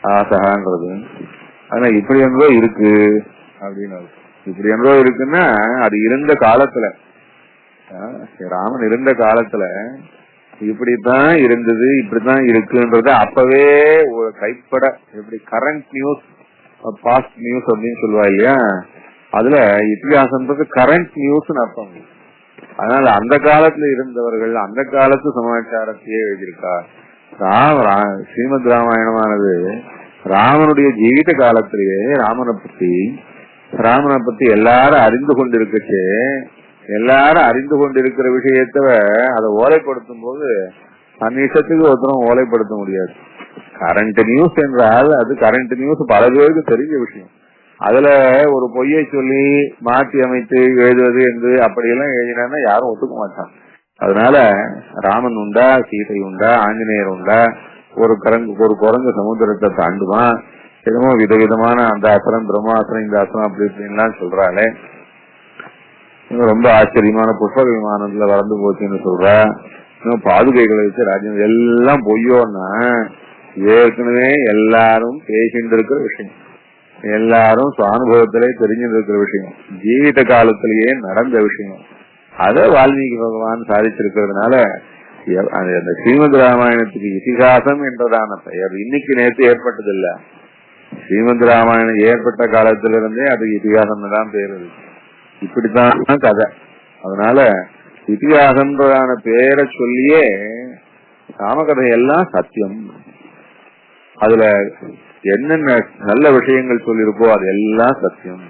S2: ஆசகான்றது. ஆனா இப்படி என்றோ இருக்கு அப்படின்னு அர்த்தம். இப்படி என்றோ இருக்குன்னா அது இருந்த காலத்துல, ராமன் இருந்த காலத்துல இப்படித்தான் இருந்தது, இப்படித்தான் இருக்குன்றத அப்பவே ஒரு கைப்பட எப்படி கரண்ட் நியூஸ் பாஸ்ட் நியூஸ் அப்படின்னு சொல்லுவா இல்லையா, அதுல இதிகாசம்ன்றது கரண்ட் நியூஸ் அர்த்தம். அதனால அந்த காலத்துல இருந்தவர்கள் அந்த காலத்து சமாச்சாரத்தையே எழுதியிருக்கா. ஸ்ரீமத் ராமாயணமானது ராமனுடைய ஜீவித காலத்திலேயே ராமனை பத்தி ராமனை பத்தி எல்லாரும் அறிந்து கொண்டிருக்கச்சு, எல்லாரும் அறிந்து கொண்டிருக்கிற விஷயத்த அதை ஓலைப்படுத்தும் போது அந்நிஷத்துக்கு ஒருத்தரும் ஓலைப்படுத்த முடியாது. கரண்ட் நியூஸ் என்றால் அது கரண்ட் நியூஸ் பல பேருக்கு தெரிஞ்ச விஷயம். அதுல ஒரு பொய்யை சொல்லி மாற்றி அமைத்து எழுதுவது என்று அப்படியெல்லாம் எழுதினா யாரும் ஒத்துக்க மாட்டாங்க. அதனால ராமன் உண்டா, சீதை உண்டா, ஆஞ்சநேயர் உண்டா, ஒரு குரங்கு சமுத்திரத்தை தாண்டுமா, என்னமோ விதவிதமான அந்த அசரம் பிரம்மாசனம் இந்த அசனம் அப்படி இப்படின்லாம் சொல்றாளே, ரொம்ப ஆச்சரியமான புஷ்பக விமானத்துல வளர்ந்து போச்சுன்னு சொல்றா, இன்னும் பாதுகைகளை வச்சு ராஜ்யம் எல்லாம் பொய்யோன்னா ஏற்கனவே எல்லாரும் பேசிட்டு இருக்கிற விஷயம், எல்லாரும் சுவானுபவத்திலே தெரிஞ்சுட்டு இருக்கிற விஷயம், ஜீவித காலத்திலேயே நடந்த விஷயம். அத வால்மீகி பகவான் சாதிச்சிருக்கிறதுனால அந்த ஸ்ரீமத் ராமாயணத்துக்கு இதிகாசம் என்றதான பெயர் இன்னைக்கு நேற்று ஏற்பட்டதில்ல. ஸ்ரீமத் ராமாயணம் ஏற்பட்ட காலத்திலிருந்தே அதுக்கு இதிகாசம் தான் பேர். இப்படித்தான் கதை. அதனால இதிகாசம்ன்றதான பேரை சொல்லியே ராமகதை எல்லாம் சத்தியம். அதுல என்னென்ன நல்ல விஷயங்கள் சொல்லிருக்கோ அது எல்லாம் சத்தியம்.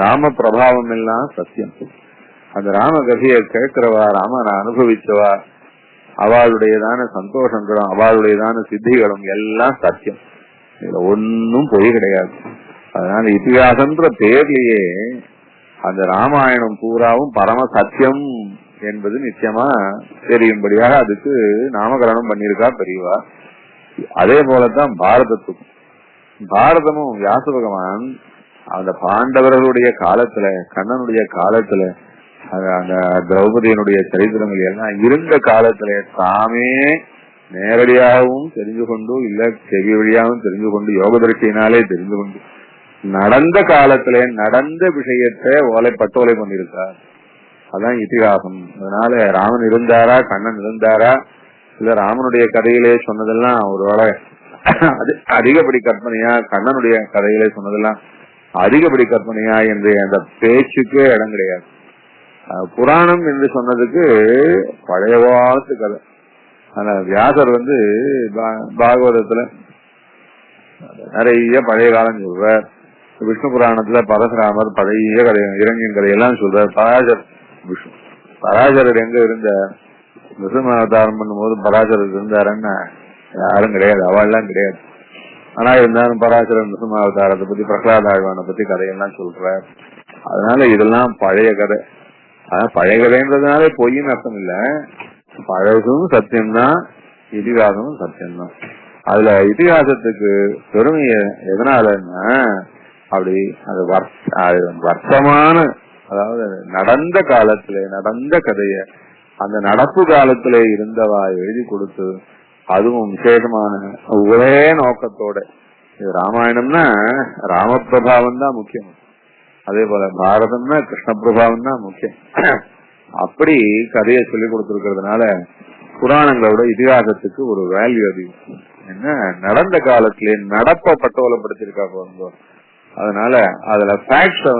S2: ராம பிரபாவம் எல்லாம் சத்தியம். அந்த ராம கதையை கேட்கிறவா, ராமனை அனுபவிச்சவா, அவளுடையதான சந்தோஷங்களும் அவளுடையதான சித்திகளும் எல்லாம் சத்தியம். இதுல ஒன்னும் பொய் கிடையாது. அதனால இதிகாசம்ன்ற பேர்லயே அந்த ராமாயணம் பூராவும் பரம சத்தியம் என்பது நிச்சயமா தெரியும்படியாக அதுக்கு நாமகரணம் பண்ணியிருக்கா பெரியவா. அதே போலதான் பாரதத்துக்கும். பாரதமும் வியாச பகவான் அந்த பாண்டவர்களுடைய காலத்துல, கண்ணனுடைய காலத்துல, அந்த திரௌபதியினுடைய சரித்திரங்கள் எல்லாம் இருந்த காலத்துல தாமே நேரடியாகவும் தெரிஞ்சு கொண்டு, இல்ல செவி வழியாகவும் தெரிஞ்சு கொண்டு, யோக திருஷ்டியினாலே தெரிந்து கொண்டு, நடந்த காலத்துல நடந்த விஷயத்தை பட்டோலை பண்ணிருக்கார். அதான் இதிகாசம். அதனால ராமன் இருந்தாரா, கண்ணன் இருந்தாரா, இல்ல ராமனுடைய கதையிலே சொன்னதெல்லாம் ஒருவேளை அதிகப்படி கற்பனையா, கண்ணனுடைய கதையிலே சொன்னதெல்லாம் அதிகப்படி கற்பனையா என்று அந்த பேச்சுக்கு இடம் கிடையாது. புராணம் என்று சொன்னதுக்கு பழைய காலத்து கதை. ஆனா வியாசர் பாகவதத்துல நிறைய பழைய காலம் சொல்றார். விஷ்ணு புராணத்துல பரசுராமர் பழைய கதை, இறங்கின் கதையெல்லாம் சொல்றார். பராசரர் எங்க இருந்த நிருசிம்ம அவதாரம் பண்ணும்போது பராசரர் இருந்தாருன்னா யாரும் கிடையாது, அவள்லாம் கிடையாது. ஆனா இருந்தாலும் பராசரர் நிருசிம்ம அவதாரத்தை பத்தி, பிரகலாத ஆழ்வானை பத்தி கதையெல்லாம் சொல்றார். அதனால இதெல்லாம் பழைய கதை. பழைய கதைன்றதுனால பொய்ன்னு அர்த்தம் இல்ல. பழகும் சத்தியம்தான், இதிகாசமும் சத்தியம்தான். அதுல இதிகாசத்துக்கு பெருமைய எதனாலன்னா அப்படி அது வர்த்தமான, அதாவது நடந்த காலத்துல நடந்த கதைய அந்த நடப்பு காலத்துல இருந்தவா எழுதி கொடுத்து, அதுவும் விசேஷமான ஒரே நோக்கத்தோட. இது ராமாயணம்னா ராமபிரபாவம் தான் முக்கியம். அதே போல பாரதம்னா கிருஷ்ண பிரபாவம் தான் முக்கியம். அப்படி கதையை சொல்லி கொடுத்திருக்கிறதுனால புராணங்களோட இதிகாசத்துக்கு ஒரு வேல்யூ அதிகம். என்ன நடந்த காலத்திலே நடப்ப பட்டோலப்படுத்திருக்கா போகும்போது, அதனால அதுல ஃபேக்ட்ஸ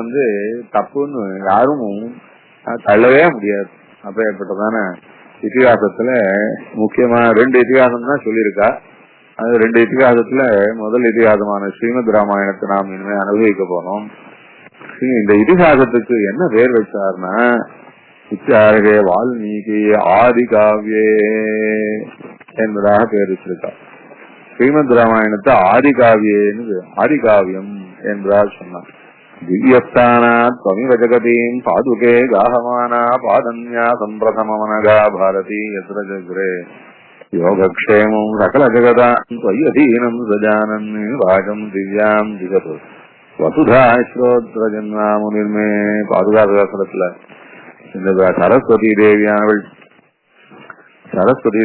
S2: தப்புன்னு யாரும் தள்ளவே முடியாது. அப்ப ஏற்பட்டதான இதிகாசத்துல முக்கியமா 2 இதிகாசம் தான் சொல்லியிருக்கா. அது 2 இதிகாசத்துல முதல் இதிகாசமான ஸ்ரீமத் ராமாயணத்தை நாம் இனிமே அனுபவிக்க போனோம். இந்த இதிகாசத்துக்கு என்ன பேர் வச்சார்னா இச்சாரகே வால்மீகி ஆதி காவியே என்பதாக பேர் வச்சிருக்கா. ஸ்ரீமத் ராமாயணத்தை ஆதி காவியேன்னு ஆதி காவியம் என்பதாக சொன்னார். திவ்யஸ்தானாத் ஸ்வமிவ ஜகதீம் பாதுகே காஹமானா பாதன்யா சம்பிரதமனகா பாரதி யத்ர ஜக்ரே யோகக்ஷேமம் சகல ஜகதாம் த்வயதீனம் சஜானன் வாஜம் திவ்யாம் ஜிகது வசுதா ஸ்ரோத்ர ஜன்மாமுனிர்மே. பாதுகாப்புல இந்த சரஸ்வதி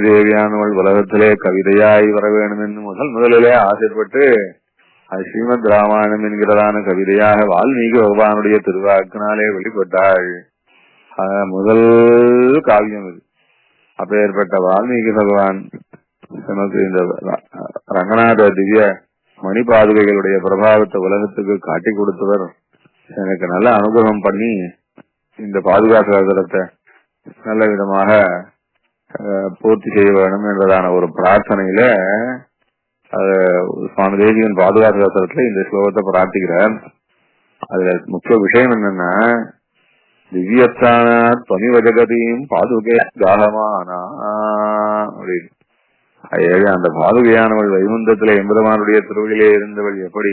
S2: தேவியானவள் உலகத்திலே கவிதையாய் வர வேண்டும் என்று முதலிலே ஆசைப்பட்டு அது ஸ்ரீமத் ராமாயணம் என்கிறதான கவிதையாக வால்மீகி பகவானுடைய திருவாக்கினாலே வெளிப்பட்டாள். முதல் காவியம் இது. அப்பேற்பட்ட வால்மீகி பகவான் நமக்கு இந்த ரங்கநாத திவ்ய மணி பாதுகைகளுடைய பிரபாவத்தை உலகத்துக்கு காட்டி கொடுத்தவர். எனக்கு நல்ல அனுகிரகம் பண்ணி இந்த பாதுகாப்பு நல்ல விதமாக பூர்த்தி செய்ய வேண்டும் என்பதான ஒரு பிரார்த்தனையில சுவாமி தேசிகன் பாதுகாப்பு இந்த ஸ்லோகத்தை பிரார்த்திக்கிறார். அதுல முக்கிய விஷயம் என்னன்னா, திவ்யஸ்தான துவமிவ ஜகதியும் பாதுகே தாகமானா அப்படின்னு. அந்த பாதுகையானவள் வைகுந்தத்திலே எம்பெருமானுடைய திருவடியிலே இருந்தவள் எப்படி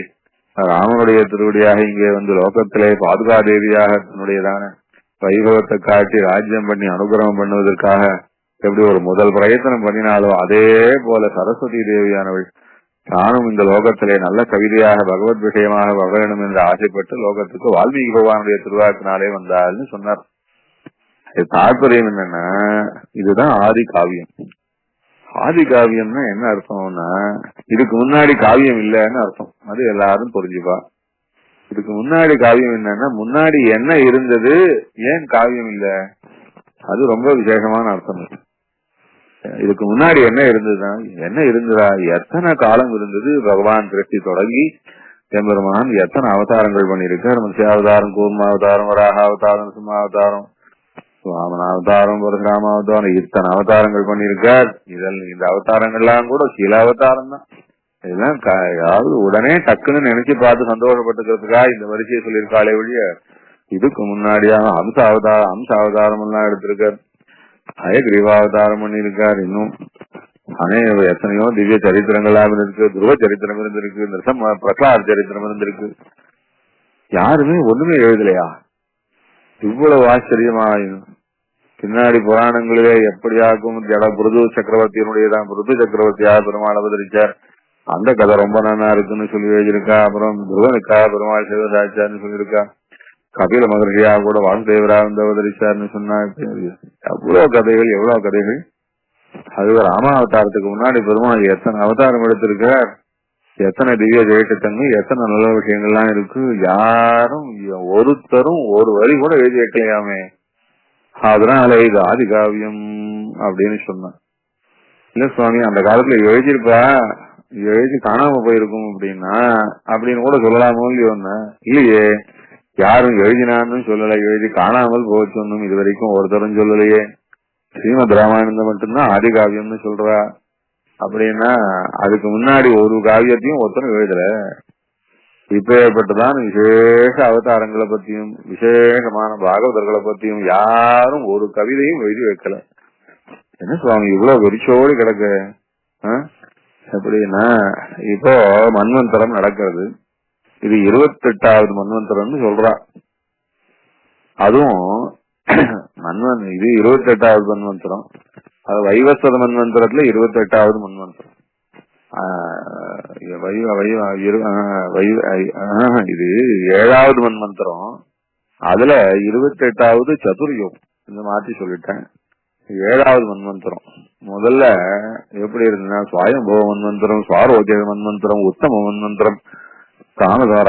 S2: ராமனுடைய திருவடியாக இங்கே வந்து லோகத்திலே பாதுகா தேவியாக தன்னுடையதான வைபவத்தை காட்டி ராஜ்யம் பண்ணி அனுகிரகம் பண்ணுவதற்காக எப்படி ஒரு முதல் பிரயத்தனம் பண்ணினாலோ அதே போல சரஸ்வதி தேவியானவள் தானும் இந்த லோகத்திலே நல்ல கவிதையாக பகவத் விஷயமாக வளரணும் என்று ஆசைப்பட்டு லோகத்துக்கு வால்மீகி பகவானுடைய திருவாக்கினாலே வந்தாள்னு சொன்னார். தாற்பயம் என்னன்னா, இதுதான் ஆதி காவியம். ஆதி காவியம்னா என்ன அர்த்தம்னா, இதுக்கு முன்னாடி காவியம் இல்லைன்னு அர்த்தம். அது எல்லாரும் புரிஞ்சுப்பா. இதுக்கு முன்னாடி காவியம் என்னன்னா, முன்னாடி என்ன இருந்தது, ஏன் காவியம் இல்ல, அது ரொம்ப விசேஷமான அர்த்தம். இதுக்கு முன்னாடி என்ன இருந்ததுன்னா, என்ன இருந்ததா, எத்தனை காலம் இருந்தது, பகவான் திருஷ்டி தொடங்கி எம்பெருமான் எத்தனை அவதாரங்கள் பண்ணிருக்கார். மத்ஸ்யாவதாரம், கூர்மாவதாரம், வராகாவதாரம், சிம்மாவதாரம், வாமனாவதாரம், பரசுராமாவதாரம், இத்தனை அவதாரங்கள் பண்ணிருக்கார். இந்த அவதாரங்கள்லாம் கூட சில அவதாரம் தான். இதெல்லாம் யாவது உடனே டக்குன்னு நினைச்சு பார்த்து சந்தோஷப்பட்டுக்கிறதுக்கா இந்த வரிசையை சொல்லியிருக்காளே ஒழிய, இதுக்கு முன்னாடியாக அம்ச அவதாரம் எல்லாம் எடுத்திருக்கார். கிரீவாவதாரம் பண்ணிருக்கார். இன்னும் எத்தனையோ திவ்ய சரித்திரங்களாக இருக்கு, துருவ சரித்திரம் இருந்திருக்கு, பிரகலாத் சரித்திரம் இருந்திருக்கு. யாருமே ஒண்ணுமே எழுதலையா? இவ்வளவு ஆச்சரியமா பின்னாடி புராணங்களிலே எப்படியாக்கும் பிருது சக்கரவர்த்தியினுடையதான், பிருது சக்கரவர்த்தியாக பெருமாள் அவதரிச்சார், அந்த கதை ரொம்ப நல்லா இருக்குன்னு சொல்லி எழுதியிருக்கா. அப்புறம் துருவனுக்கா பெருமாள் சிவராச்சார்னு சொல்லியிருக்கா. கபில மகர்ஷியா கூட வாசுதேவரா வந்து அவதரிச்சார்னு சொன்னா. எவ்வளவு கதைகள், எவ்வளவு கதைகள். அது ராமாவதாரத்துக்கு முன்னாடி பெருமாள் எத்தனை அவதாரம் எடுத்திருக்கார், எத்தனை திவ்ய ஜெயட்டங்கள், எத்தனை நல்ல விஷயங்கள்லாம் இருக்கு. யாரும் ஒருத்தரும் ஒரு வரி கூட எழுதி வைக்கலையாமே. அதனால இது ஆதி காவியம் அப்படின்னு சொன்னான். இல்ல சுவாமி, அந்த காலத்துல எழுதியிருப்பா, எழுதி காணாம போயிருக்கும் அப்படின்னா அப்படின்னு கூட சொல்லலாமோ இல்லையோன்னு. இல்லையே, யாரும் எழுதினான்னு சொல்லல, எழுதி காணாமல் போச்சொன்னும் இது வரைக்கும் ஒருத்தரும் சொல்லலையே. ஸ்ரீமத் ராமாயணம் மட்டும்தான் ஆதி காவியம்னு சொல்றா. அப்படின்னா அதுக்கு முன்னாடி ஒரு காவியத்தையும் ஒருத்தரும் எழுதல. இப்பேற்பட்டுதான் விசேஷ அவதாரங்களை பத்தியும் விசேஷமான பாகவதர்களை பத்தியும் யாரும் ஒரு கவிதையும் எழுதி வைக்கல. என்ன சுவாமி இவ்வளவு வெறிச்சோடு கிடக்கு அப்படின்னா, இப்போ மன்வந்தரம் நடக்கிறது. இது 28வது மன்வந்தரம்னு சொல்றா. அதுவும் இது 28வது மன்வந்தரம். அது வைவஸ்வத மன்வந்தரத்துல 28வது மன்வந்தரம். இது 7வது மன்வந்தரம். அதுல 28வது சதுர்யுகம். இந்த மாத்தி சொல்லிட்டேன். 7வது மன்வந்தரம். முதல்ல எப்படி இருந்ததுன்னா, சுவாயம்பவ மன்வந்தரம், சுவாரோஜ மன்வந்தரம், உத்தம மன்வந்தரம்,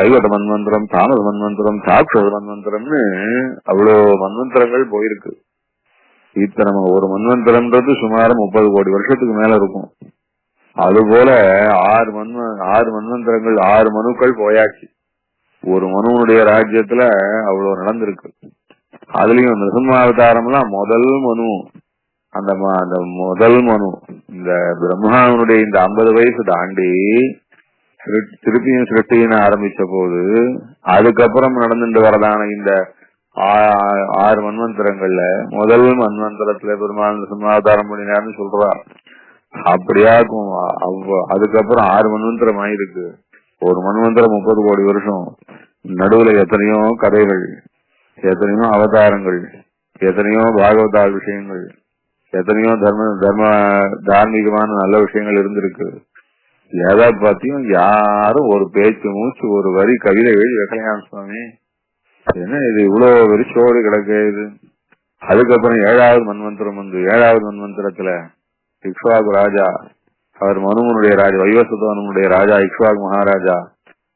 S2: ஐவத மன்வந்தரம், தாமத மன்வந்தரம், சாட்சத மன்வந்தரம்னு அவ்வளவு மன்வந்தரங்கள் போயிருக்கு. இத்தனை ஒரு மன்வந்தரம்ன்றது சுமார் 30 கோடி வருஷத்துக்கு மேல இருக்கும். அதுபோல 6 மன்வந்தரங்கள், 6 மனுக்கள் போயாச்சு. ஒரு மனுவனுடைய ராஜ்யத்துல அவ்வளவு நடந்திருக்கு. அதுலயும் நிருசிம்மாவதாரம் எல்லாம் முதல் மனு. அந்த முதல் மனு இந்த பிரம்மாவனுடைய இந்த 50 வயசு தாண்டி திருப்பியும் சிருஷ்டின்னு ஆரம்பிச்ச போது, அதுக்கப்புறம் நடந்துட்டு வரதான இந்த 6 மன்வந்தரங்கள்ல முதல் மன்வந்தரத்துல பெருமாள் நிருசிம்மாவதாரம் பண்ணினார்னு சொல்றா. அப்படியாக்கும். அதுக்கப்புறம் 6 மன்வந்தரம் ஆயிருக்கு. ஒரு மன்வந்தரம் 30 கோடி வருஷம். நடுவுல எத்தனையோ கதைகள், எத்தனையோ அவதாரங்கள், எத்தனையோ பாகவதா விஷயங்கள், எத்தனையோ தார்மீகமான நல்ல விஷயங்கள் இருந்திருக்கு. எதை பத்தியும் யாரும் ஒரு பேச்சு மூச்சு ஒரு வரி கவிதை எழுதி வைக்கலாம் சுவாமி. என்ன இது இவ்வளவு வெறிச்சோடு கிடக்கு இது. அதுக்கப்புறம் 7வது மன்வந்தரம் வந்து 7வது மன்வந்தரத்துல இக்ஷ்வாகு ராஜா, அவர் மனுவனுடைய ராஜா, வைவஸ்வதனுடைய ராஜா இக்ஷ்வாகு மகாராஜா.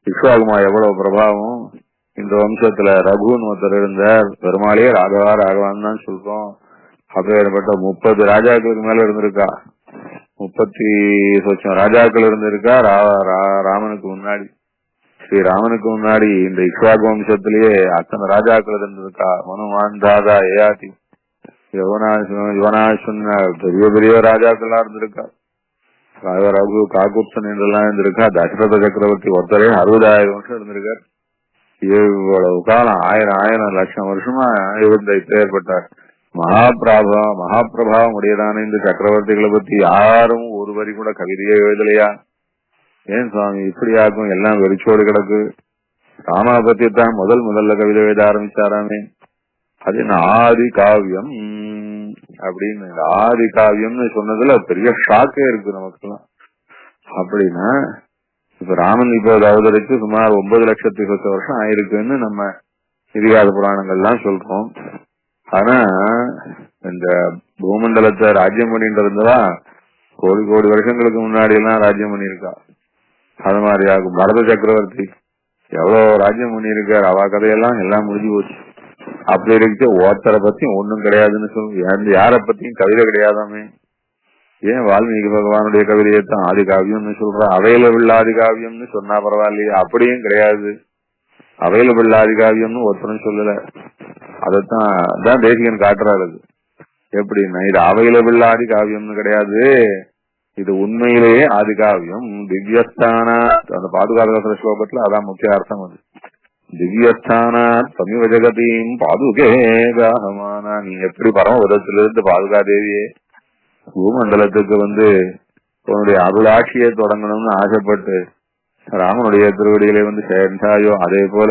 S2: இக்ஷ்வாகுமா எவ்வளவு பிரபாவம். இந்த வம்சத்துல ரகுன்னு ஒருத்தர் இருந்தார். பெருமாளே ராகவான்னு தான் சொல்றோம். அப்பேற்பட்ட 30 ராஜாக்களுக்கு மேல இருந்திருக்கா. 30 ராஜாக்கள் இருந்திருக்கா ராமனுக்கு முன்னாடி. ஸ்ரீராமனுக்கு முன்னாடி இந்த இக்ஷ்வாகு வம்சத்திலேயே அத்தனை ராஜாக்கள் இருந்திருக்கா. மனுமான், தாதா, ஏயாதி, யுவனாசுன்ன பெரிய பெரிய ராஜாக்கள்லாம் இருந்திருக்கா. ரகு, காகுப்தன் என்றெல்லாம் இருந்திருக்கா. தசரத சக்கரவர்த்தி ஒருத்தரே 60,000 வருஷம் இருந்திருக்கார். இவ்வளவு காலம் 1000 லட்சம் வருஷமா இருந்த இப்பேற்பட்ட மகாபிரபாவம் உடையதான இந்த சக்கரவர்த்திகளை பத்தி யாரும் ஒரு வரி கூட கவிதையே எழுதலையா? ஏன் சுவாமி இப்படியாக்கும்? எல்லாம் வெறிச்சோடு கிடக்கு. ராமனை பத்தி தான் முதல்ல கவிதை எழுத ஆரம்பிச்சாராமே. அது என்ன ஆதி காவியம் அப்படின்னு, இந்த ஆதி காவியம்னு சொன்னதுல பெரிய ஷாக்கே இருக்கு நமக்குலாம். அப்படின்னா இப்ப ராமன் இப்ப அவதரிச்சு சுமார் 9,10,10 வருஷம் ஆயிருக்குன்னு நம்ம இதிகாச புராணங்கள்லாம் சொல்றோம். ஆனா இந்த பூமண்டலத்தை ராஜ்யம் பண்ணிட்டு இருந்ததா கோடி வருஷங்களுக்கு முன்னாடி எல்லாம் ராஜ்யம் பண்ணியிருக்கா. அது மாதிரி ஆகும். பரத சக்கரவர்த்தி எவ்வளவு ராஜ்யம் பண்ணியிருக்காரு. அவ கதையெல்லாம் எல்லாம் முடிஞ்சு போச்சு. அப்படி இருக்கு. ஒருத்தரை பத்தியும் ஒண்ணும் கிடையாதுன்னு சொல்லு. யார பத்தியும் கவிதை கிடையாதாமே. ஏன் வால்மீகி பகவானுடைய கவிதையத்தான் ஆதி காவியம்னு சொல்ற? அவைலபிள் ஆதி காவியம்னு சொன்னா பரவாயில்லையே. அப்படியும் கிடையாது. அவைலபிள் ஆதி காவியம்னு ஒருத்தரும் சொல்லல. அதான் தேசிகன் காட்டுறாரு. எப்படின்னா இது அவைலபிள் ஆதி காவியம்னு கிடையாது, இது உண்மையிலேயே ஆதி காவியம். திவ்யஸ்தான அந்த பாதுகாத ஸ்லோகத்துல அதான் முக்கிய அர்த்தம். அது திவ்யஸ்தானா சமீப ஜெகத்தையும் பாதுகே காகமானா. நீ எப்படி பரமபதத்திலிருந்து பாதுகா தேவியே பூமண்டலத்துக்கு உன்னுடைய அருளாட்சியை தொடங்கணும்னு ஆசைப்பட்டு ராமனுடைய திருவடிகளை சேர்ந்தாயோ, அதே போல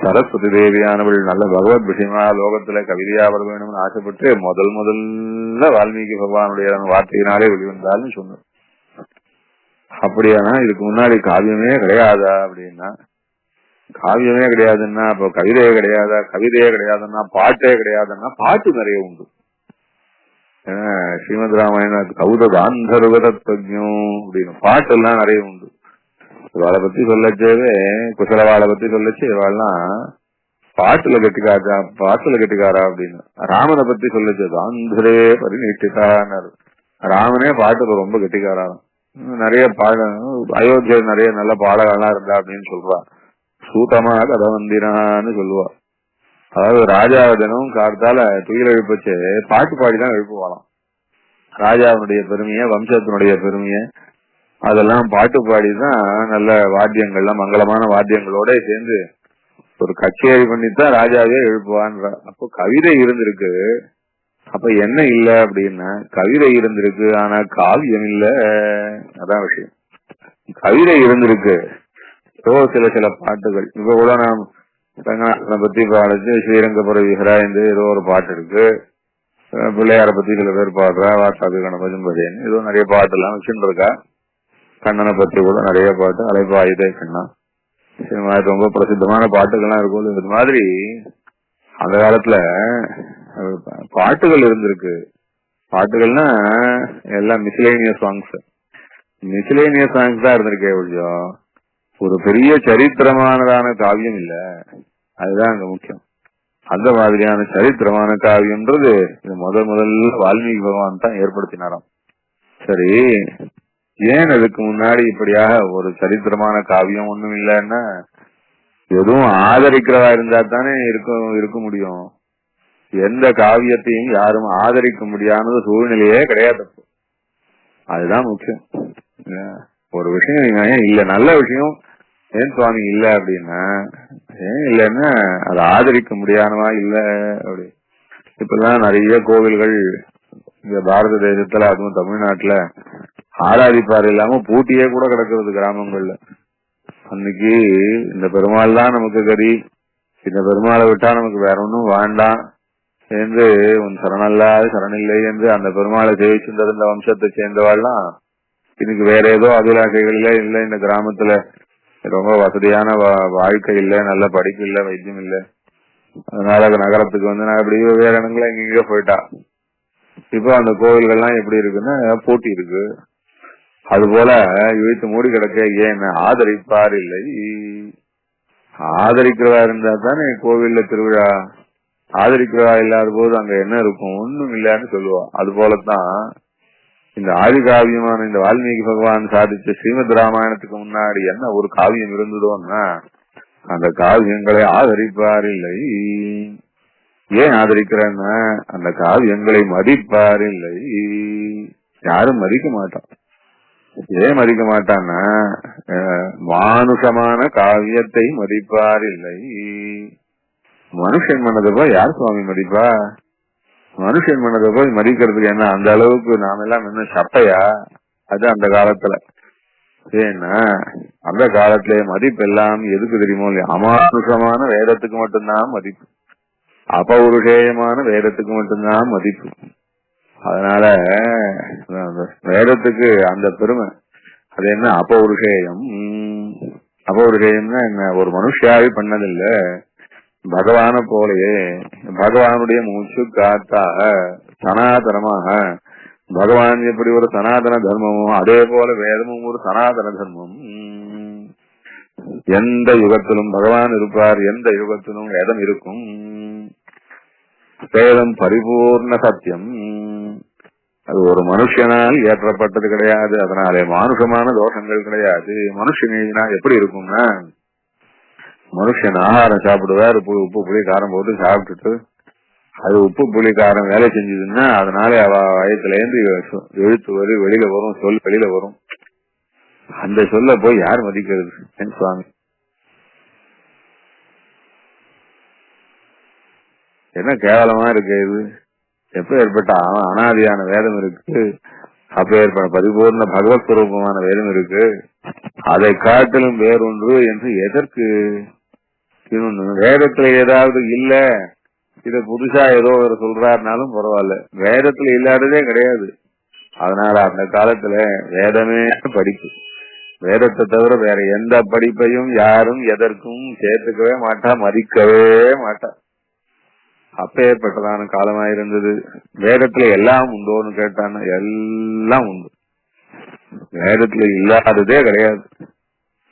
S2: சரஸ்வதி தேவியானவள் நல்ல பகவத் விஷயமா லோகத்துல கவிதையா வர வேணும்னு ஆசைப்பட்டு முதல்ல வால்மீகி பகவானுடைய வார்த்தையினாலே வெளிவந்தால்னு சொன்ன. அப்படியானா இதுக்கு முன்னாடி காவியமே கிடையாதா அப்படின்னா, காவியமே கிடையாதுன்னா அப்ப கவிதையே கிடையாதா? கவிதையே கிடையாதுன்னா பாட்டே கிடையாதுன்னா பாட்டு நிறைய உண்டு. ஸ்ரீமத் ராமாயண கௌத காந்தர்வ தத்வஜம் அப்படின்னு பாட்டு எல்லாம் நிறைய உண்டு. இவாளை பத்தி சொல்லச்சேவே குசலவாளை பத்தி சொல்லச்சு இவாள்லாம் பாட்டுல கெட்டிக்காரா அப்படின்னு. ராமனை பத்தி சொல்லச்சு ஆந்திரே பரிநீட்டிக்காரு. ராமனே பாட்டுக்கு ரொம்ப கெட்டிக்காரா. நிறைய அயோத்தியா நிறைய நல்ல பாடகெல்லாம் இருந்தா அப்படின்னு சொல்றா. சூத்தமா கதை வந்தினான்னு சொல்லுவா. அதாவது ராஜா தினமும் காலத்தால துயில் எழுப்பச்சு பாட்டு பாடிதான் எழுப்புவாளாம். ராஜாவுடைய பெருமைய, வம்சத்தினுடைய பெருமைய அதெல்லாம் பாட்டு பாடிதான் நல்ல வாத்தியங்கள்லாம் மங்களமான வாத்தியங்களோட சேர்ந்து ஒரு கச்சேரி பண்ணித்தான் ராஜாவே எழுப்புவான்ற. அப்போ கவிதை இருந்திருக்கு. அப்ப என்ன இல்ல அப்படின்னா கவிதை இருந்திருக்கு, ஆனா காவியம் இல்ல. அதான் விஷயம். கவிதை இருந்திருக்கு. சில பாட்டுகள் இப்ப கூட நாம் ரங்கநாதனை பத்தி பாடுச்சு, ஸ்ரீரங்கபுர விஹரா என்று ஏதோ ஒரு பாட்டு இருக்கு. பிள்ளையார பத்தி சில பேர் பாடுறா, வாசாபி கணபதியும் பஜன் ஏதோ நிறைய பாட்டு எல்லாம் வச்சுட்டு இருக்கா. கண்ணனை பத்தி கூட நிறைய பாட்டு, அலைப்பாயுதே கண்ணா, ரொம்ப பிரசித்தமான பாட்டுகள்லாம் இருக்கும். இது மாதிரி அந்த காலத்துல பாட்டுகள் இருந்திருக்கு. பாட்டுகள்னா எல்லாம் மிஸ்லேனியஸ் சாங்ஸ் தான் இருந்திருக்கே ஒழியோ ஒரு பெரிய சரித்திரமானதான காவியம் இல்ல. அதுதான் அங்க முக்கியம். அந்த மாதிரியான சரித்திரமான காவியம்ன்றது இது முதல்ல வால்மீகி பகவான் தான் ஏற்படுத்தினாராம். சரி, ஏன் அதுக்கு முன்னாடி இப்படியாக ஒரு சரித்திரமான காவியம் ஒண்ணும் இல்லைன்னா எதுவும் ஆதரிக்கிறதா இருந்தா தானே இருக்க முடியும். எந்த காவியத்தையும் யாரும் ஆதரிக்க முடியாத சூழ்நிலையே கிடையாது. அதுதான் முக்கியம். ஒரு விஷயம் இல்ல, நல்ல விஷயம் ஏன் சுவாமி இல்ல அப்படின்னா, ஏன் இல்லைன்னா அதை ஆதரிக்க முடியாதவா இல்ல அப்படி. இப்பதான் நிறைய கோவில்கள் இங்க பாரத தேசத்துல, அதுவும் தமிழ்நாட்டுல ஆராதிப்பாரு இல்லாம பூட்டியே கூட கிடக்கிறது கிராமங்கள்ல. அன்னைக்கு இந்த பெருமாள் தான் நமக்கு கதி, இந்த பெருமாளை விட்டா நமக்கு வேற ஒன்னும் வேண்டாம் என்று உன் சரணல்லாது சரணில்லை என்று அந்த பெருமாளை சேவிச்சிருந்த வம்சத்தை சேர்ந்தவாள்லாம் இன்னைக்கு வேற ஏதோ அபிலாஷைகளில இல்ல, இந்த கிராமத்துல ரொம்ப வசதியான வாழ்க்கை இல்ல, நல்ல படிப்பு இல்ல, வைத்தியம் இல்ல, அதனால நகரத்துக்கு நான் அப்படி வேற இடங்கள எங்கெங்க போயிட்டா. இப்போ அந்த கோவில்கள்லாம் எப்படி இருக்குன்னா போட்டி இருக்கு. அது போல இழுத்து மூடி கிடக்க. ஏன் ஆதரிப்பார் இல்லை. ஆதரிக்கிறதா இருந்தா தானே கோவில்ல திருவிழா. ஆதரிக்கிறதா இல்லாத போது அங்க என்ன இருக்கும்? ஒண்ணும் இல்லன்னு சொல்லுவா. அது போலத்தான் இந்த ஆதி காவியமான இந்த வால்மீகி பகவான் சாதிச்ச ஸ்ரீமத் ராமாயணத்துக்கு முன்னாடி என்ன ஒரு காவியம் இருந்ததோன்னா அந்த காவியங்களை ஆதரிப்பார் இல்லை. ஏன் ஆதரிக்கிறேன்னா அந்த காவியங்களை மதிப்பார் இல்லை. யாரும் மதிக்க மாட்டான். ஏன் மதிக்க மாட்டான்னா மானுஷமான காவியத்தை மதிப்பார் இல்லை. மனுஷன் மனதை போய் யார் சுவாமி மதிப்பா? மனுஷன் மனதை போய் மதிக்கிறதுக்கு என்ன அந்த அளவுக்கு நாம எல்லாம் என்ன சட்டையா? அது அந்த காலத்துல ஏன்னா அந்த காலத்திலே மதிப்பு எல்லாம் எதுக்கு தெரியுமோ இல்லையா? அமானுஷமான வேதத்துக்கு மட்டும்தான் மதிப்பு, அபௌருஷேயமான வேதத்துக்கு மட்டும்தான் மதிப்பு. அதனால வேதத்துக்கு அந்த பெருமை. அது என்ன அபௌருஷேயம்? அபௌருஷேயம்னா என்ன? ஒரு மனுஷாவே பண்ணதில்லை, பகவான போலயே பகவானுடைய மூச்சு காத்தாக சனாதனமாக பகவான் எப்படி ஒரு சனாதன தர்மமோ அதே போல வேதமும் ஒரு சனாதன தர்மம். எந்த யுகத்திலும் பகவான் இருப்பார், எந்த யுகத்திலும் வேதம் இருக்கும். வேதம் பரிபூர்ண சத்தியம். அது ஒரு மனுஷனால் ஏற்றப்பட்டது கிடையாது, அதனாலே மானுஷமான தோஷங்கள் கிடையாது. மனுஷனா எப்படி இருக்கும்னா, மனுஷன் ஆகாரம் சாப்பிடுவார், உப்பு புளி காரம் போட்டு சாப்பிட்டுட்டு அது உப்பு புளி காரம் வேலை செஞ்சதுன்னா அதனால அவ வயசுல இருந்து எழுத்து வரும், வெளியில வரும், சொல் வெளியில வரும். அந்த சொல்ல போய் யார் மதிக்கிறது? என் சுவாமி என்ன கேவலமா இருக்கு இது? எப்ப ஏற்பட்ட அனாதியான வேதம் இருக்கு, அப்ப ஏற்பட்ட பரிபூர்ண பகவத் ஸ்வரூபமான வேதம் இருக்கு. அதை காட்டிலும் வேறொன்று என்று எதற்கு? வேதத்துல ஏதாவது இல்ல, இத புதுசா ஏதோ ஒரு சொல்றாருனாலும் பரவாயில்ல, வேதத்துல இல்லாததே கிடையாது. அதனால அந்த காலத்துல வேதமே படிப்பு. வேதத்தை தவிர வேற எந்த படிப்பையும் யாரும் எதற்கும் சேர்த்துக்கவே மாட்டா, மதிக்கவே மாட்டா. அப்பேற்பட்டதான காலமாயிருந்தது. வேதத்துல எல்லாம் உண்டோன்னு கேட்டான்னா எல்லாம் உண்டு, வேதத்துல இல்லாததே கிடையாது.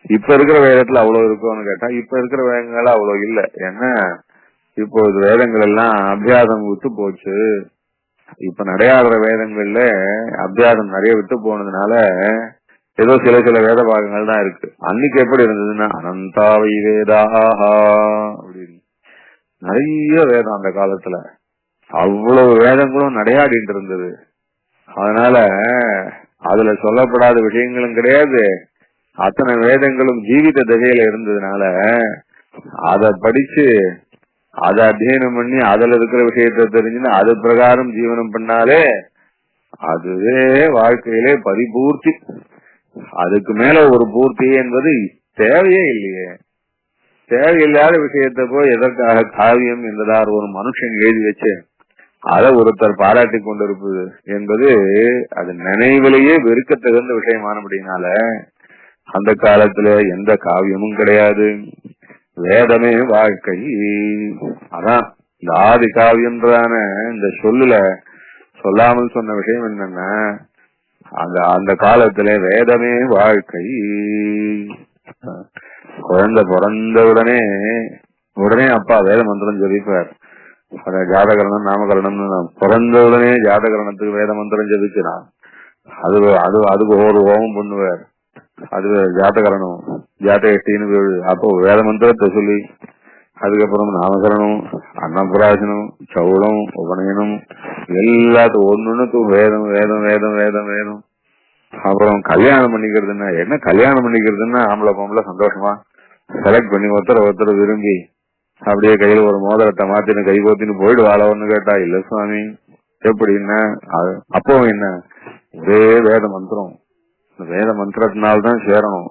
S2: இப்ப இருக்கிற வேதத்துல அவ்வளவு இருக்கும்னு கேட்டா இப்ப இருக்கிற வேதங்கள் அவ்வளவு இல்ல. ஏன்னா இப்போது வேதங்கள் எல்லாம் அபியாசம் விட்டு போச்சு. இப்ப நடையாடுற வேதங்கள்ல அபியாசம் நிறைய விட்டு போனதுனால ஏதோ சில சில வேத பாகங்கள் தான் இருக்கு. அன்னைக்கு எப்படி இருந்ததுன்னா அனந்தாவை வேதாஹா அப்படின்னு நிறைய வேதம் அந்த காலத்துல, அவ்வளவு வேதங்களும் நடையாடிட்டு இருந்தது. அதனால அதுல சொல்லப்படாத விஷயங்களும் கிடையாது. அத்தனை வேதங்களும் ஜீவித தகையில இருந்ததுனால அத படிச்சு அதை அத்தியனம் பண்ணி அதுல இருக்கிற விஷயத்த தெரிஞ்சுன்னு அது பிரகாரம் ஜீவனம் பண்ணாலே அதுவே வாழ்க்கையிலே பரிபூர்த்தி. அதுக்கு மேல ஒரு பூர்த்தி என்பது தேவையே இல்லையே. தேவையில்லாத விஷயத்த போய் எதற்காக காவியம் என்பதால் ஒரு மனுஷன் எழுதி வச்சு அதை ஒருத்தர் பாராட்டி கொண்டிருப்பது என்பது அது நினைவிலேயே வெறுக்க தகுந்த விஷயமானபடினால அந்த காலத்துல எந்த காவியமும் கிடையாது, வேதமே வாழ்க்கை. அதான் இந்த ஆதி காவியம்ன்றதான இந்த சொல்லுல சொல்லாமல் சொன்ன விஷயம் என்னன்னா அந்த காலத்துல வேதமே வாழ்க்கை. குழந்தை பிறந்த உடனே அப்பா வேத மந்திரம் ஜபிப்பார். ஜாதகரணம் நாமகரணம்னு பிறந்த உடனே ஜாதகரணத்துக்கு வேத மந்திரம் ஜபிக்கிறான். அதுக்கு ஒரு ஹோமம் பண்ணுவார். அது ஜாதகரணம் ஜாதகஷ்டின்னு அப்போ வேத மந்திரத்தை சொல்லி அதுக்கப்புறம் நாமகரணம், அன்னபிராசனம், சவுளம், உபநயனம் எல்லாத்துக்கும் ஒண்ணுக்கும் வேதம் வேதம் வேதம் வேதம் வேதம். அப்புறம் கல்யாணம் பண்ணிக்கிறதுன்னா என்ன? கல்யாணம் பண்ணிக்கிறதுன்னா ஆம்பளை பொம்பளை சந்தோஷமா செலக்ட் பண்ணி ஒருத்தர் விரும்பி அப்படியே கையில ஒரு மோதிரத்தை மாத்தின்னு கை கோத்தின்னு போயிடுவாளோன்னு கேட்டா இல்ல சுவாமி. எப்படின்னா அப்போ என்ன ஒரே வேத மந்திரம், வேத மந்திரத்தினால்தான் சேரணும்.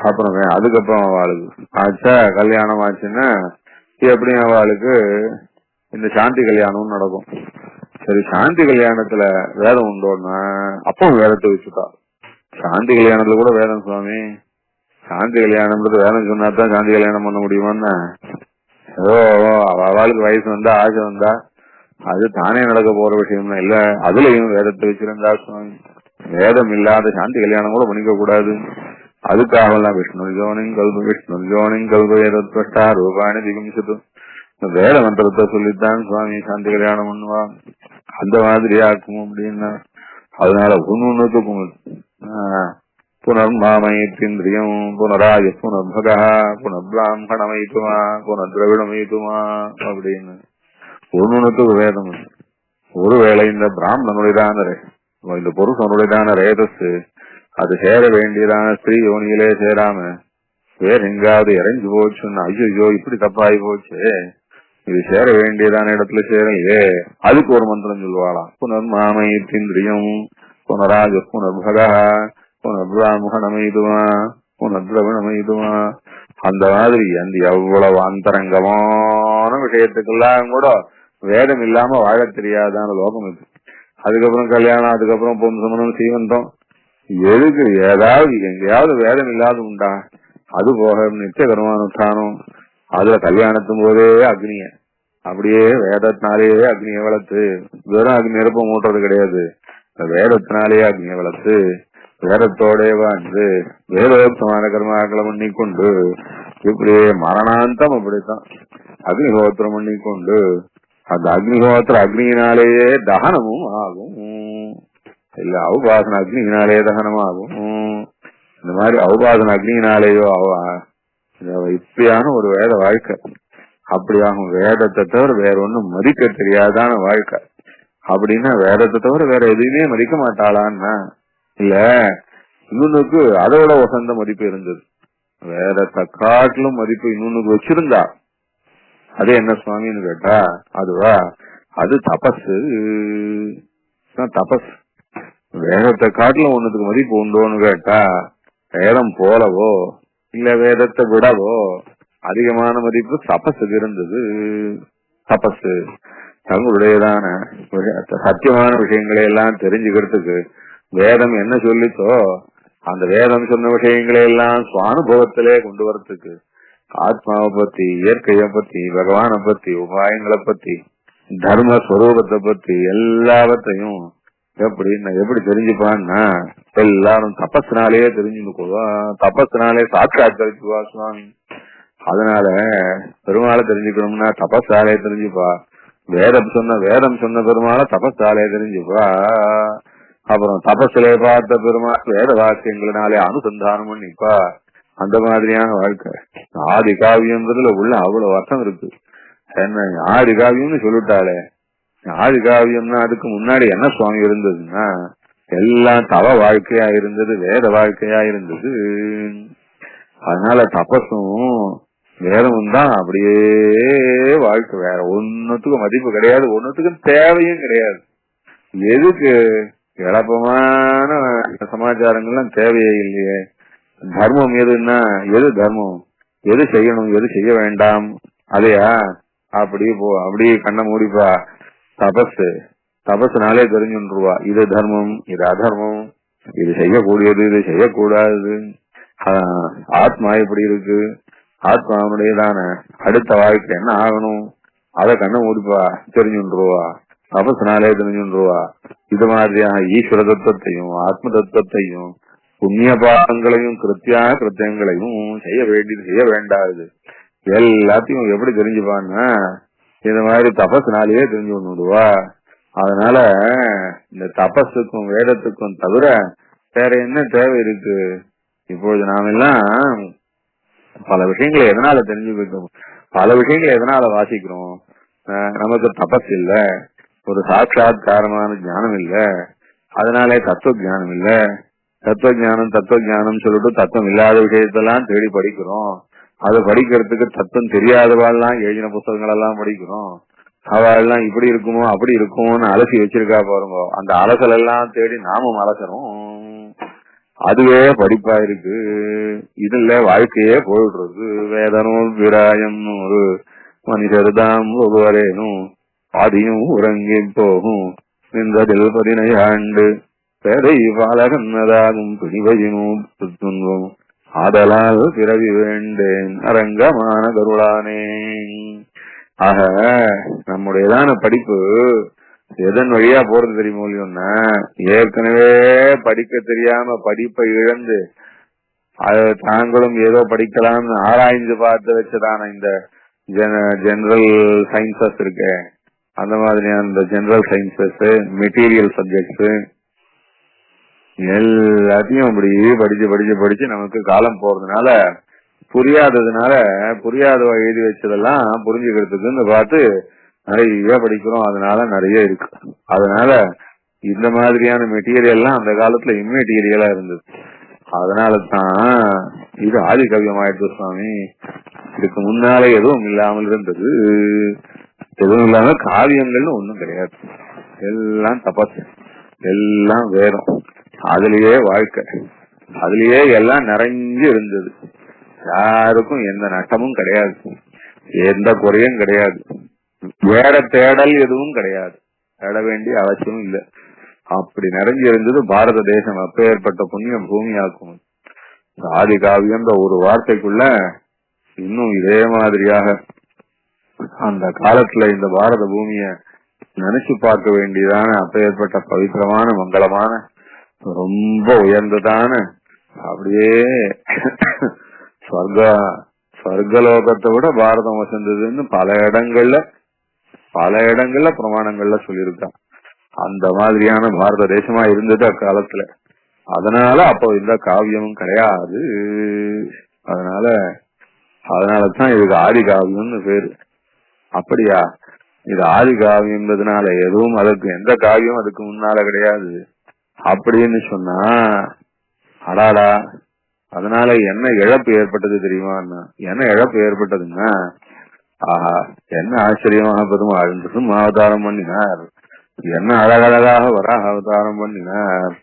S2: அப்புறம் அதுக்கப்புறம் அவளுக்கு ஆச்சா கல்யாணம் ஆச்சுன்னா எப்படியும் அவளுக்கு இந்த சாந்தி கல்யாணம் நடக்கும். சரி, சாந்தி கல்யாணத்துல வேதம் உண்டோன்னா அப்போ வேதத்தை வச்சுட்டா. சாந்தி கல்யாணத்துல கூட வேதம் சுவாமி, சாந்தி கல்யாணம்ன்றது வேதம் சொன்னாதான் சாந்தி கல்யாணம் பண்ண முடியுமான்னு ஏதோ அவளுக்கு வயசு வந்தா ஆசை வந்தா அது தானே நடக்க போற விஷயம் இல்ல. அதுலயும் வேதத்தை வச்சிருந்தா சுவாமி வேதம் இல்லாத சாந்தி கல்யாணம் கூட பண்ணிக்க கூடாது. அதுக்காகலாம் விஷ்ணு ஜோனிங் கல்பா ரூபாணி திகம்சத்து வேத மந்திரத்தை சொல்லித்தான் சுவாமி சாந்தி கல்யாணம் பண்ணுவா. அந்த மாதிரி ஆக்கும் அப்படின்னா அதனால ஒண்ணுத்துக்கும் புனர்மாமயிந்திரியம் புனராய புனர்பகா புனர்பிராமணமயித்துமா புனர்திரவிடமயித்துமா அப்படின்னு ஒண்ணுத்துக்கு வேதம். ஒருவேளை இந்த பிராமணனுடையதான இந்த புருஷனுடையதான ரேதஸ் அது சேர வேண்டியதான ஸ்ரீ யோனியிலே சேராம வேற எங்காவது இறங்கி போச்சுன்னா ஐயோ இப்படி தப்பாகி போச்சு, இது சேர வேண்டியதான இடத்துல சேரலையே, அதுக்கு ஒரு மந்திரம் சொல்லுவாளாம். புனர்மாமை இந்திரியம் புனராஜ புனர்பகா புனர்பிராமணமைதுவா புனர்திரவணமைதுவா. அந்த மாதிரி அந்த எவ்வளவு அந்தரங்கமான விஷயத்துக்கெல்லாம் கூட வேதம் இல்லாம வாழ தெரியாதான லோகம் இது. அதுக்கப்புறம் கல்யாணம், அதுக்கப்புறம் பொண்ணு சமணம் சீமந்தம், எதுக்கு ஏதாவது எங்கேயாவது வேதம் இல்லாத உண்டா? அது போக நித்திய கர்மானுஷ்டானம், அதுல கல்யாணத்தும் போதே அக்னிய அப்படியே வேதத்தினாலேயே அக்னியை வளர்த்து, வெறும் அக்னி நெருப்ப மூட்டுறது கிடையாது, வேதத்தினாலேயே அக்னியை வளர்த்து வேதத்தோட வாழ்ந்து வேதோக்தமான கர்மாக்களை பண்ணிக்கொண்டு இப்படியே மரணாந்தம் அப்படித்தான் அக்னிஹோத்திரம் பண்ணிக்கொண்டு அந்த அக்னிஹோத்திர அக்னியினாலேயே தகனமும் ஆகும். இல்ல அவுபாசன அக்னியினாலேயே தகனம் ஆகும். இந்த மாதிரி அவுபாசன அக்னியினாலேயோ இப்படியான ஒரு வேத வாழ்க்கை அப்படியாகும். வேதத்தை தவிர வேற ஒண்ணும் மதிக்க தெரியாதான வாழ்க்கை. அப்படின்னா வேதத்தை தவிர வேற எதுவுமே மதிக்க மாட்டாளான்னா இல்ல, இன்னொன்னுக்கு அதோட வசந்த மதிப்பு இருந்தது. வேதத்தை காட்டிலும் மதிப்பு இன்னொன்னுக்கு வச்சிருந்தா அது என்ன சுவாமின்னு கேட்டா அதுவா, அது தபஸ். தபஸ் வேதத்தை காட்டிலும் ஒண்ணுக்கு மதிப்பு உண்டோன்னு கேட்டா வேதம் போலவோ இல்ல வேதத்தை விடவோ அதிகமான மதிப்பு தபஸுக்கு இருந்தது. தபஸ் தங்களுடையதான சத்தியமான விஷயங்களை எல்லாம் தெரிஞ்சுக்கிறதுக்கு வேதம் என்ன சொல்லிச்சோ அந்த வேதம் சொன்ன விஷயங்களை எல்லாம் சுவானுபவத்திலே கொண்டு வரத்துக்கு ஆத்மாவை பத்தி, இயற்கையை பத்தி, பகவானை பத்தி, உபாயங்களை பத்தி, தர்மஸ்வரூபத்தை பத்தி எல்லாவற்றையும் எப்படி தெரிஞ்சுப்பான்னா எல்லாரும் தபஸ்னாலேயே தெரிஞ்சுக்குவா, தபஸ்னாலே சாட்சாத்கரிச்சுவா சுவாமி. அதனால பெருமாளை தெரிஞ்சுக்கணும்னா தபஸாலே தெரிஞ்சுப்பா. வேதம் சொன்ன பெருமாளை தபஸாலே தெரிஞ்சுப்பா. அப்புறம் தபஸிலே பார்த்த பெருமாள் வேத வாக்கியங்களினாலே அனுசந்தானம் பண்ணிப்பா. அந்த மாதிரியான வாழ்க்கை. ஆதி காவியம்ன்றதுல உள்ள அவ்வளவு அர்த்தம் இருக்கு. என்ன ஆதி காவியம்னு சொல்லிட்டாலே, ஆதி காவியம்னா அதுக்கு முன்னாடி என்ன சுவாமி இருந்ததுன்னா எல்லாம் தவ வாழ்க்கையா இருந்தது, வேத வாழ்க்கையா இருந்தது. அதனால தபஸும் வேதமும் தான் அப்படியே வாழ்க்கை. வேற ஒன்னுத்துக்கும் மதிப்பு கிடையாது, ஒன்னுத்துக்கும் தேவையும் கிடையாது. எதுக்கு எளப்பமான சமாச்சாரங்கள்லாம் தேவையே இல்லையே. தர்மம் எதுன்னா எது தர்மம், எது செய்யணும் எது செய்ய வேண்டாம் அதையா அப்படியே அப்படியே கண்ண மூடிப்பா. தபஸ்னாலே தெரிஞ்சுருவா இது தர்மம் இது அதர்மம், இது செய்யக்கூடியது இது செய்யக்கூடாது. ஆத்மா எப்படி இருக்கு, ஆத்மாவுடையதான அடுத்த வாழ்க்கை என்ன ஆகணும் அதை கண்ண மூடிப்பா தெரிஞ்சுருவா. தபஸ்னாலே தெரிஞ்சுருவா. இது மாதிரியான ஈஸ்வர தத்துவத்தையும் ஆத்ம தத்துவத்தையும் புண்ணிய பாகங்களையும் கிருத்தியங்களையும் செய்ய வேண்டியது செய்ய வேண்டாது எல்லாத்தையும் எப்படி தெரிஞ்சுப்பான்னா இந்த மாதிரி தபஸ்னாலேயே தெரிஞ்சு கொண்டுடுவா. அதனால இந்த தபஸுக்கும் வேதத்துக்கும் தவிர வேற என்ன தேவை இருக்கு? இப்பொழுது நாம எல்லாம் பல விஷயங்களை எதனால தெரிஞ்சுக்கிட்டோம், பல விஷயங்களை எதனால வாசிக்கிறோம்? நமக்கு தபஸ் இல்ல, ஒரு சாட்சாத்காரமான ஞானம் இல்ல, அதனாலே தத்துவ ஞானம் இல்ல. தத்துவ ஞானம் சொல்லிட்டு தத்துவம் இல்லாத விஷயத்தெல்லாம் தேடி படிக்கிறோம். அதை படிக்கிறதுக்கு தத்துவம் தெரியாதவாள்லாம் எழுதின புத்தகங்கள் எல்லாம் படிக்கிறோம். அவெல்லாம் இப்படி இருக்குமோ அப்படி இருக்குமோன்னு அலசி வச்சிருக்கா பாருங்க. அந்த அலசல் எல்லாம் தேடி நாமும் அலசணும். அதுவே படிப்பா இருக்கு. இதுல வாழ்க்கையே போயிடுறது. வேதனூல் விராயம் ஒரு மனிதர்தாம் ஒவ்வொரேனும் பாதியும் உறங்கி போகும் நின்றதில் 15 ஆண்டு பேரை பாலகன்னதாகும் பிடிவையினும் துன்பம் ஆதலால் பிறவி வேண்டேன் அரங்கமான கருளானே. ஆக நம்முடையதான படிப்பு எதன் வழியா போறது தெரியுமோ இல்லையோன்னா, ஏற்கனவே படிக்க தெரியாம படிப்பை இழந்து தாங்களும் ஏதோ படிக்கலாம்னு ஆராய்ந்து பார்த்து வச்சதான இந்த ஜெனரல் சயின்சஸ் இருக்கு. அந்த மாதிரியான இந்த ஜெனரல் சயின்சஸ், மெட்டீரியல் சப்ஜெக்ட்ஸ் எல்லாத்தையும் அப்படி படிச்சு நமக்கு காலம் போறதுனால புரியாத எழுதி வச்சதெல்லாம் புரிஞ்சுக்கிறதுக்குன்னு பார்த்து நிறைய படிக்கிறோம். அதனால நிறைய இருக்கு. அதனால இந்த மாதிரியான மெட்டீரியல் எல்லாம் அந்த காலத்துல இம்மெட்டீரியலா இருந்தது. அதனாலதான் இது ஆதி கவியம் ஆயிடுச்சு சுவாமி. இதுக்கு முன்னாலே எதுவும் இல்லாமல் இருந்தது. எதுவும் இல்லாம காவியங்கள்னு ஒண்ணும் கிடையாது. எல்லாம் தபஸ், எல்லாம் வேதம், அதுலயே வாழ்க்கை, அதுலயே எல்லாம் நிறைஞ்சு இருந்தது. யாருக்கும் எந்த நட்டமும் கிடையாது, எந்த குறையும் கிடையாது, வேற தேடல் எதுவும் கிடையாது, தேட வேண்டிய அவசியமும் இல்லை. அப்படி நிறைஞ்சு இருந்தது பாரத தேசம். அப்பேற்பட்ட புண்ணிய பூமியாக்கும். ஆதி காவியம்ன்ற ஒரு வார்த்தைக்குள்ள இன்னும் இதே மாதிரியாக அந்த காலத்துல இந்த பாரத பூமிய நினைச்சு பார்க்க வேண்டியதான அப்பேற்பட்ட பவித்திரமான மங்களமான ரொம்ப உயர்ந்ததான அப்படியே சொர்க்கலோகத்தை விட பாரதம் வசந்ததுன்னு பல இடங்கள்ல பிரமாணங்கள்ல சொல்லியிருக்கான். அந்த மாதிரியான பாரத தேசமா இருந்தது அக்காலத்துல. அதனால அப்போ இந்த காவியமும் கிடையாது. அதனாலதான் இதுக்கு ஆதி காவியம்னு பேரு. அப்படியா? இது ஆதி காவியம்ன்றதுனால எதுவும் அதுக்கு எந்த காவியம் அதுக்கு முன்னால கிடையாது அப்படின்னு சொன்னா, அடாடா அதனால என்ன இழப்பு ஏற்பட்டது தெரியுமா? என்ன இழப்பு ஏற்பட்டதுன்னா, என்ன ஆச்சரியமாக பெருமாள் அவதாரம் பண்ணினார், என்ன அழகழகாக வராக அவதாரம் பண்ணினார்,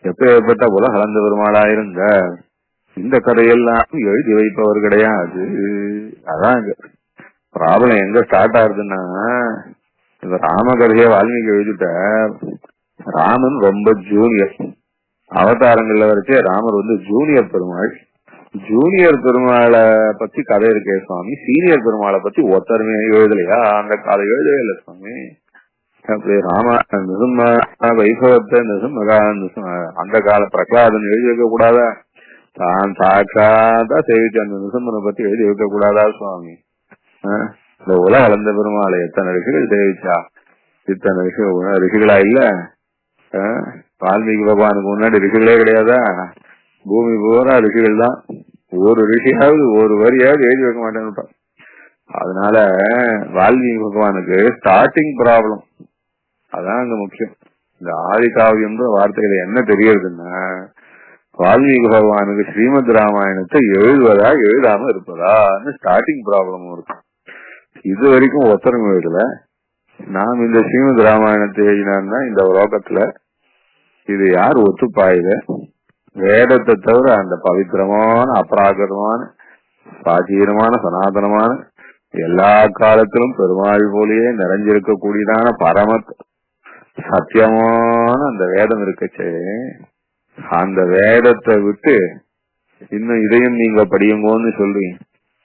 S2: எப்பேற்பட்ட உலக கலந்த பெருமாளாயிருந்த இந்த கதையெல்லாம் எழுதி வைப்பவர் கிடையாது. அதான் ப்ராப்ளம் எங்க ஸ்டார்ட் ஆகுதுன்னா, இந்த ராம கதையை வால்மீகி எழுதிட்டார். ராமன் ரொம்ப ஜூனியர் அவதாரங்கள்ல வரைச்சே ராமர் ஜூனியர் பெருமாள். ஜூனியர் பெருமாளை பத்தி கதை இருக்கே சுவாமி, சீனியர் பெருமாளை பத்தி ஒருத்தருமே எழுதலையா? அந்த கதை எழுதவே இல்லை சுவாமி. அப்படி ராம நிரும்ம வைபவத்தை அந்த கால பிரகலாதன் எழுதி வைக்க கூடாதா? தான் சாட்சாத்தா சேவிச்சு அந்த நிரும்மனை பத்தி எழுதி வைக்க கூடாதா சுவாமி? இந்த உலக கலந்த பெருமாளை எத்தனை ரிஷிகள் சேவிச்சா? இத்தனை ரிஷிகளா இல்ல? வால்மீகி பகவானுக்கு முன்னாடி ரிஷிகளே கிடையாதா? பூமி பூரா ரிஷிகள் தான். ஒரு ரிஷியாவது ஒரு வரியாவது எழுதி வைக்க மாட்டேன்னு. அதனால வால்மீகி பகவானுக்கு ஸ்டார்டிங் ப்ராப்ளம் அதான் அங்க முக்கியம். இந்த ஆதி காவியம்ன்ற வார்த்தையில என்ன தெரியறதுன்னா, வால்மீகி பகவானுக்கு ஸ்ரீமத் ராமாயணத்தை எழுதுவதா எழுதாம இருப்பதான்னு ஸ்டார்டிங் ப்ராப்ளமும் இருக்கும். இது வரைக்கும் ஒத்தரம் எழுதல. நாம் இந்த ஸ்ரீமத் ராமாயணத்தை எழுதினார்னா இந்த லோகத்துல இது யார் ஒத்துப்பாயுத? வேதத்தை தவிர அந்த பவித்திரமான அபராகரமான பிராச்சீனமான சனாதனமான எல்லா காலத்திலும் பெருமாள் போலேயே நிறைஞ்சிருக்க கூடியதான பரம சத்தியமான அந்த வேதம் இருக்கச்சே, அந்த வேதத்தை விட்டு இன்னும் இதையும் நீங்க படியுங்கன்னு சொல்லி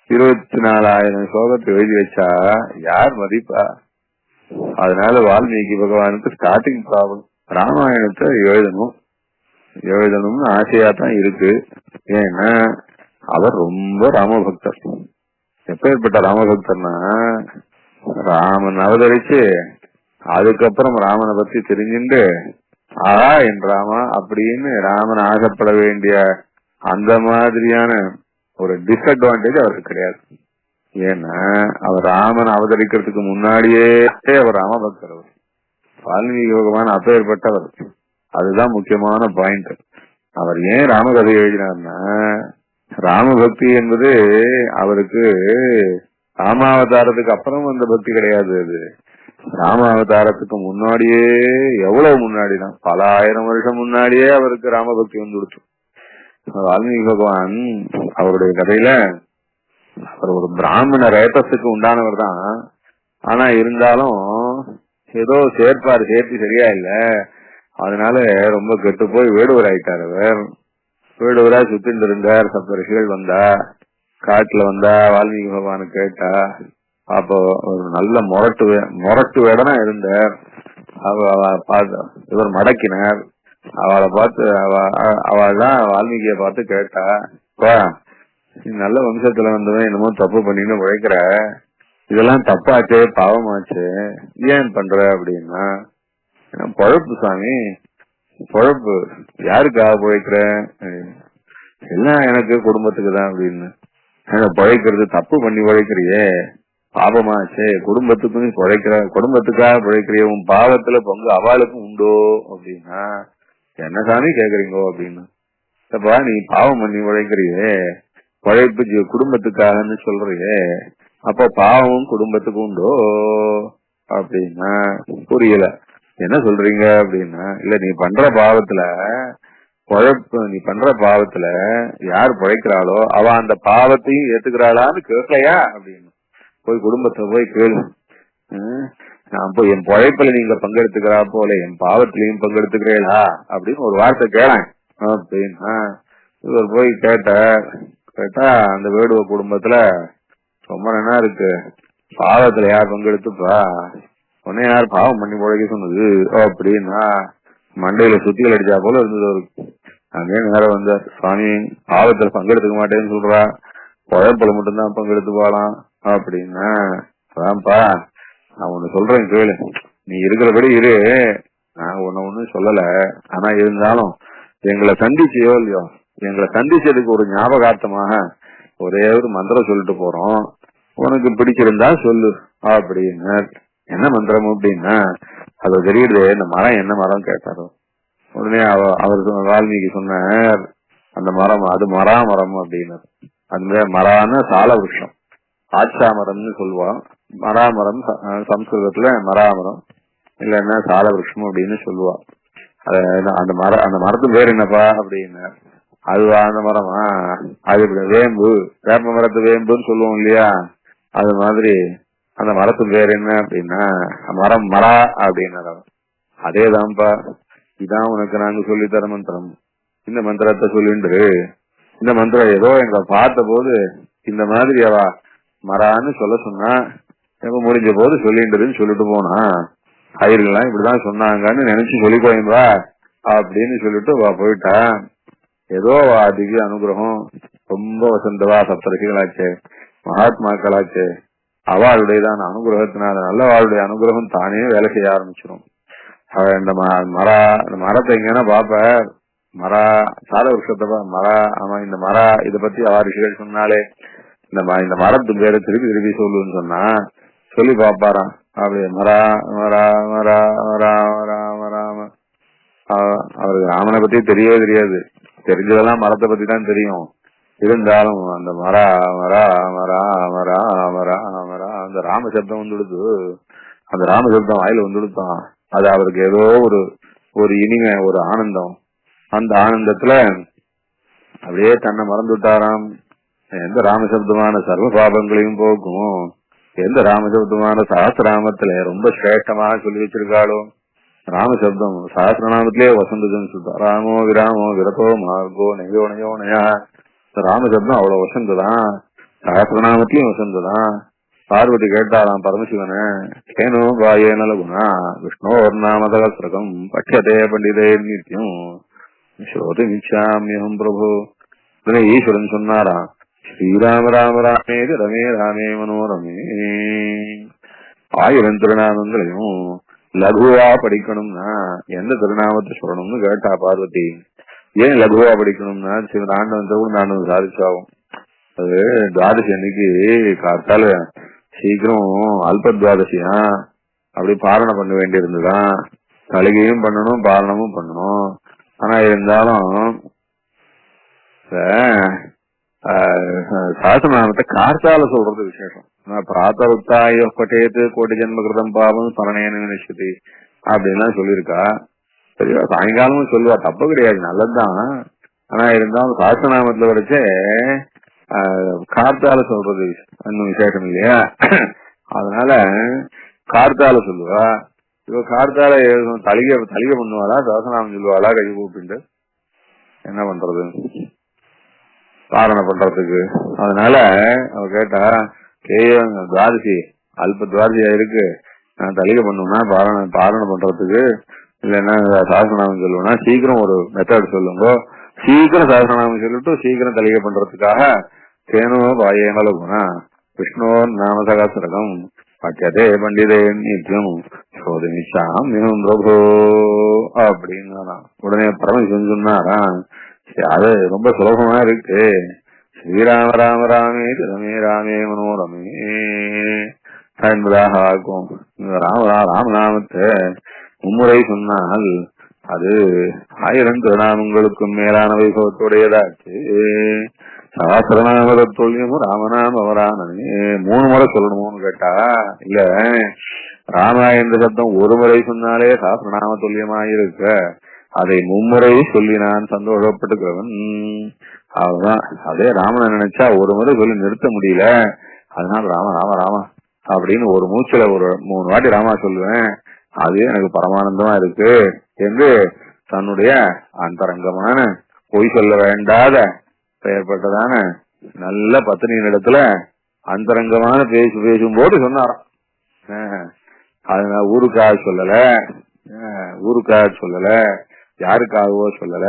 S2: 24,000 ஸ்லோகத்தை எழுதி வச்சா யார் மதிப்பா? அதனால வால்மீகி பகவானுக்கு ஸ்டார்டிங் ப்ராப்ளம். ராமாயணத்தை எழுதணும்னு ஆசையா தான் இருக்கு. ஏன்னா அவர் ரொம்ப ராமபக்தர். எப்பேற்பட்ட ராமபக்தர்னா, ராமன் அவதரிச்சு அதுக்கப்புறம் ராமனை பத்தி தெரிஞ்சுட்டு என் ராமா அப்படின்னு ராமன் ஆசைப்பட வேண்டிய அந்த மாதிரியான ஒரு டிஸ்அட்வான்டேஜ் அவருக்கு கிடையாது. ஏன்னா அவர் ராமன் அவதரிக்கிறதுக்கு முன்னாடியே அவர் ராமபக்தர். அவர் வால்மீகி பகவான் அப்பேற்பட்டவர். அதுதான் முக்கியமான பாயிண்ட். அவர் ஏன் ராமகதை எழுதினார்னா, ராமபக்தி என்பது அவருக்கு ராமாவதாரத்துக்கு அப்புறம் வந்த பக்தி கிடையாது. அது ராமாவதாரத்துக்கு முன்னாடியே, எவ்வளவு முன்னாடிதான், பல ஆயிரம் வருஷம் முன்னாடியே அவருக்கு ராமபக்தி வந்துடுச்சு. வால்மீகி பகவான் அவருடைய கதையில அவர் ஒரு பிராமண ரேட்டஸுக்கு உண்டானவர் தான். ஆனா இருந்தாலும் ஏதோ சேர்த்தி சரியா இல்ல, அதனால ரொம்ப கெட்டு போய் வேடுவர் ஆயிட்டார். அவர் வேடுவரா சுத்திட்டு இருந்தார். சப்த ரிஷிகள் வந்தா, காட்டுல வந்தா, வால்மீகி பகவானு கேட்டா. அப்போ ஒரு நல்ல மொரட்டு வேடனா இருந்தார். இவர் மடக்கினார். அவளை பார்த்து அவள் தான் வால்மீகிய பார்த்து கேட்டா, நல்ல வம்சத்துல வந்தவன் என்னமோ தப்பு பண்ணின்னு உழைக்கிற, இதெல்லாம் தப்பாச்சு, பாவமாச்சு, ஏன் பண்ற அப்படின்னா, பொழப்பு சாமி, பொழப்பு. யாருக்காக பிழைக்கிற? எல்லாம் எனக்கு குடும்பத்துக்கு தான் அப்படின்னு. பழைக்கிறது தப்பு பண்ணி உழைக்கிறியே, பாபமாச்சே, குடும்பத்துக்கும் குடும்பத்துக்காக பிழைக்கிற உன் பாவத்துல பங்கு அவளுக்கும் உண்டோ அப்படின்னா, என்ன சாமி கேக்குறீங்கோ அப்படின்னா, அப்பா நீ பாவம் பண்ணி உழைக்கிறியே, உழைப்பு குடும்பத்துக்காகன்னு சொல்றியே, அப்ப பாவமும் குடும்பத்துக்கும் உண்டோ அப்படின்னா புரியல. என்ன சொல்றீங்க அப்படின்னா, இல்ல நீ பண்ற பாவத்துல யார் பிழைக்கிறாளோ அவ அந்த பாவத்தையும் ஏத்துக்கிறாளான்னு கேட்கலையா அப்படின்னு போய் குடும்பத்தை போய் கேளு. நான் போய் என் பொழைப்புல நீங்க பங்கெடுத்துக்கிறா போல என் பாவத்திலையும் பங்கெடுத்துக்கிறீங்களா அப்படின்னு ஒரு வார்த்தை கேளேன் அப்படின்னா இவர் போய் கேட்டா அந்த வேடுவ குடும்பத்துல ரொம்ப நல்லா இருக்கு, பாவத்துல யார் பங்கெடுத்துப்பா, உன்னை யார் பாவம் பண்ணி பொழைக்க சொன்னது அப்படின்னா மண்டையில சுத்திகள் அடிச்சா போல இருந்தது அவருக்கு. அங்கே நேரம் வந்த சுவாமி பாவத்துல பங்கெடுத்துக்க மாட்டேன்னு சொல்றா, பொழைப்புல மட்டும்தான் பங்கெடுத்து போலாம் அப்படின்னா, அதான்ப்பா நான் ஒண்ணு சொல்றேன் கேளு, நீ இருக்கிறபடி இரு, நான் ஒண்ணும் சொல்லல, ஆனா இருந்தாலும் எங்களை சந்திச்சியோ இல்லையோ, எங்களை சந்திச்சதுக்கு ஒரு ஞாபகார்த்தமாக ஒரே ஒரு மந்திரம் சொல்லிட்டு போறோம், உனக்கு பிடிச்சிருந்தா சொல்லு அப்படின்னு. என்ன மந்திரம் அப்படின்னா, அது தெரியுது இந்த மரம் என்ன மரம் கேட்டாரோ உடனே அவருக்கு வால்மீகி சொன்னார், அந்த மரம் அது மரம் அப்படின்னு. அந்த மரான சால விருஷம், ஆச்சா மரம்னு சொல்லுவான், மராமரம் சம்ஸ்கிருதத்துல மராமரம் இல்லன்னா சால விருஷம் அப்படின்னு சொல்லுவா. அந்த மரத்து பேர் என்னப்பா அப்படின்னா, அதுவா அந்த மரமா, அது வேம்பு, வேப்ப மரத்து வேம்புன்னு சொல்லுவோம் இல்லையா, அது மாதிரி அந்த மரத்து பேர் என்ன அப்படின்னா மரா அப்படின்னா. அதேதான்ப்பா, இதான் உனக்கு நாங்க சொல்லித்தர மந்திரம், இந்த மந்திரத்தை சொல்லிண்டு, இந்த மந்திரம் ஏதோ எங்க பார்த்த போது இந்த மாதிரி அவ மரான்னு சொல்ல சொன்னா எப்ப முடிஞ்ச போது சொல்லிண்டுன்னு சொல்லிட்டு போனா, ஆயிரங்களாம் இப்படிதான் சொன்னாங்கன்னு நினைச்சு சொல்லி போயின்பா அப்படின்னு சொல்லிட்டு போயிட்டா. ஏதோ திவ்ய அனுகிரகம், ரொம்ப வசந்தவா சப்தரிசிகளாச்சே, மகாத்மாக்களாச்சே, அவளுடையதான அனுகிரகத்தினால நல்லவாளுடைய அனுகிரகம் தானே வேலை செய்ய ஆரம்பிச்சிடும். இந்த மரத்தை எங்கன்னா பாப்ப, சால விருஷத்தை ஆமா இந்த இத பத்தி ரிஷிகள் சொன்னாலே இந்த மரத்து பேரை திருப்பி சொல்லுன்னு சொன்னா சொல்லி பாப்பாராம். அப்படியே அவருக்கு ராமனை பத்தி தெரியவே தெரியாது, தெரிஞ்சதெல்லாம் மரத்தை பத்தி தான் தெரியும். இருந்தாலும் அந்த அந்த ராமசப்தம் வந்துடுது, அந்த ராமசப்தம் வாயில வந்துடுத்தான், அது அவருக்கு ஏதோ ஒரு இனிமை, ஒரு ஆனந்தம். அந்த ஆனந்தத்துல அப்படியே தன்னை மறந்துட்டாராம். எந்த ராமசப்தமான சர்வ பாபங்களையும் போக்கும், எந்த ராமசப்தமான சஹஸ்ரநாமத்துல ரொம்ப சிரேஷ்டமாக சொல்லி வச்சிருக்காளோ, ராமசப்தம் சஹஸ்ரநாமத்திலே வசந்ததுன்னு சொல்லிட்டா. ராமோ விராமோ விரதோ மார்கோ நெய்யோ நயா, ராமசப்தம் அவ்வளவு வசந்ததான், சஹஸ்ரநாமத்திலயும் வசந்ததான். பார்வதி கேட்டாராம் பரமசிவனை, கேனோ வாயேன லகுணா விஷ்ணோர் நாம சகஸ்ரகம் பட்சதே பண்டிதே நித்யம் ஸ்ரோதுமிச்சாம்யஹம் பிரபு. ஈஸ்வரன் சொன்னாராம், ஸ்ரீராம ராம ராமே ரமே ராமே மனோரமே. 1000 திருநாமங்களையும் லகுவா படிக்கணும்னா எந்த திருநாமத்தை சொல்லணும்னு கேட்டா பார்வதி. ஏன் லகுவா படிக்கணும்னா ஆண்டவன் திருநாண்டவன் சாதிச்சாகும். அது துவாதசி அன்னைக்கு காத்தால சீக்கிரம் அல்ப துவாதசியா அப்படி பாரணை பண்ண வேண்டி இருந்துதான், கலிகையும் பண்ணணும் பாரணமும் பண்ணணும். ஆனா இருந்தாலும் சாஸ்திரநாமத்தை கார்த்தால சொல்றது விசேஷம். பிராத்தருத்தாய பட்டேத்து கோடி ஜென்ம கிருதம் பாவம் பரணேன நினைச்சது அப்படின்லாம் சொல்லியிருக்கா. சரியா, சாயங்காலமும் சொல்லுவா, தப்பு கிடையாது, நல்லதுதான். ஆனா இருந்தாலும் சாஸ்திரநாமத்துல வரைச்சே கார்த்தால சொல்றது இன்னும் விசேஷம் இல்லையா, அதனால கார்த்தால சொல்லுவா. இவ கார்த்தால தலிகை பண்ணுவாளா, சாஸ்திரநாமம் சொல்லுவாளா கை கூப்பிட்டு, என்ன பண்றது பாரணை பண்றதுக்கு. அதனால அவ கேட்டா, துவாதசி அல்ப துவாதசியா இருக்கு, நான் தலிகை பண்ணுவேன்னா பாரணை பண்றதுக்கு, இல்லைன்னா சாஸ்திரநாமம் சொல்லுவேன்னா சீக்கிரம் ஒரு மெத்தட் சொல்லுங்க, சீக்கிரம் சாஸ்திரநாமம் சொல்லிட்டு சீக்கிரம் தலிகை பண்றதுக்காக தேனோ பாயேன லகுணா விஷ்ணோ நாம சகஸ்ரகம் பட்சதே பண்டிதே நித்யம் சோதனிச்சாம்யம் பிரபு அப்படின்னா. உடனே பரமசிவன் சொன்னாரா, அது ரொம்ப சுலபமா இருக்கு, ஸ்ரீராம ராம ராமே ரமே ராமே மனோரமே என்பதாக ஆக்கும். ராமநாமத்தை மும்முறை சொன்னால் அது 1000 திருநாமங்களுக்கும் மேலான வைபவத்துடையதாச்சு. சகசிரநாமதொல்லியமும் ராமநாம அவரானே 3 முறை சொல்லணும்னு கேட்டா இல்ல, ராமா என்ற சப்தம் ஒரு முறை சொன்னாலே சகசிரநாம துல்லியமாயிருக்க, அதை மும்முறை சொல்லி நான் சந்தோஷப்பட்டுக்கிறவன். அதுதான் அதே ராமனை நினைச்சா ஒரு முறை சொல்லி நிறுத்த முடியல. அதனால ராம ராம ராமா அப்படின்னு ஒரு மூச்சுல ஒரு 3 வாட்டி ராமா சொல்லுவேன். அது எனக்கு பரமானந்தமா இருக்கு என்று தன்னுடைய அந்தரங்கமான பொய் சொல்ல வேண்டாத பெயர்பட்டதான நல்ல பத்தினியின் இடத்துல அந்தரங்கமான பேசும்போது சொன்னாராம். அதனால ஊருக்காக சொல்லல, யாருக்காகவோ சொல்லல,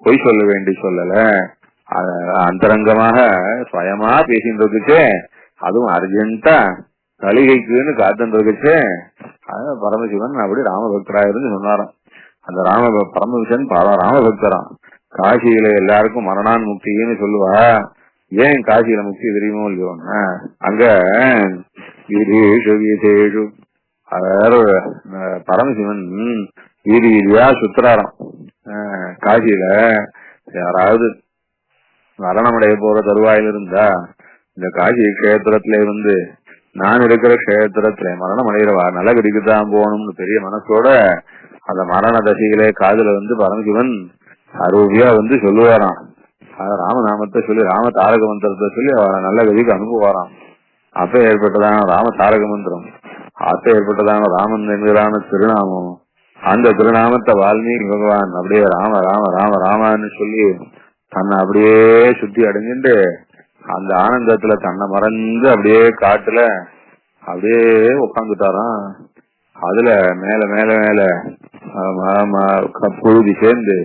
S2: பொய் சொல்ல வேண்டி சொல்லல, அந்தரங்கமாக சுயமா பேசின்றதுக்கு, அதுவும் அர்ஜென்டா சலுகைக்குன்னு காத்துன்றதுக்கு பரமசிவன் அப்படி ராமபக்தராயிருந்து சொன்னாராம். அந்த பரமசிவன் ராமபக்தராம். காசியில எல்லாருக்கும் மரணான் முக்தின்னு சொல்லுவா. ஏன் காசியில முக்தி தெரியுமோ இல்லையோ, அங்க விசேஷு பரமசிவன் வீதி வீதியா சுத்துறாராம். காசியில யாராவது மரணமடைய போற தருவாயில இருந்தா இந்த காசி கஷேத்திரத்துல இருந்து நான் இருக்கிற கஷேத்திரத்துல மரணம் அடைகிறவா நல்ல கடிக்குதான் போகணும்னு பெரிய மனசோட அந்த மரண தசைகளே காதுல பரமசிவன் அருவியா சொல்லுவாராம். ராமநாமத்தை சொல்லி ராம தாரக மந்திரத்தை சொல்லி அவரை நல்ல கதிக்கு அனுப்புவாராம். அப்ப ஏற்பட்டதான ராம தாரக மந்திரம், அப்ப ஏற்பட்டதான ராமன் என்கிறான திருநாமம். அந்த திருநாமத்தை வால்மீகி பகவான் அப்படியே ராம ராம ராம ராமான்னு சொல்லி தன்னை அப்படியே சுத்தி அடைஞ்சுட்டு அந்த ஆனந்தத்துல தன்னை மறந்து அப்படியே காட்டுல அப்படியே உட்காந்துட்டாராம். அதுல மேல மேல மேல புழுதி சேர்ந்து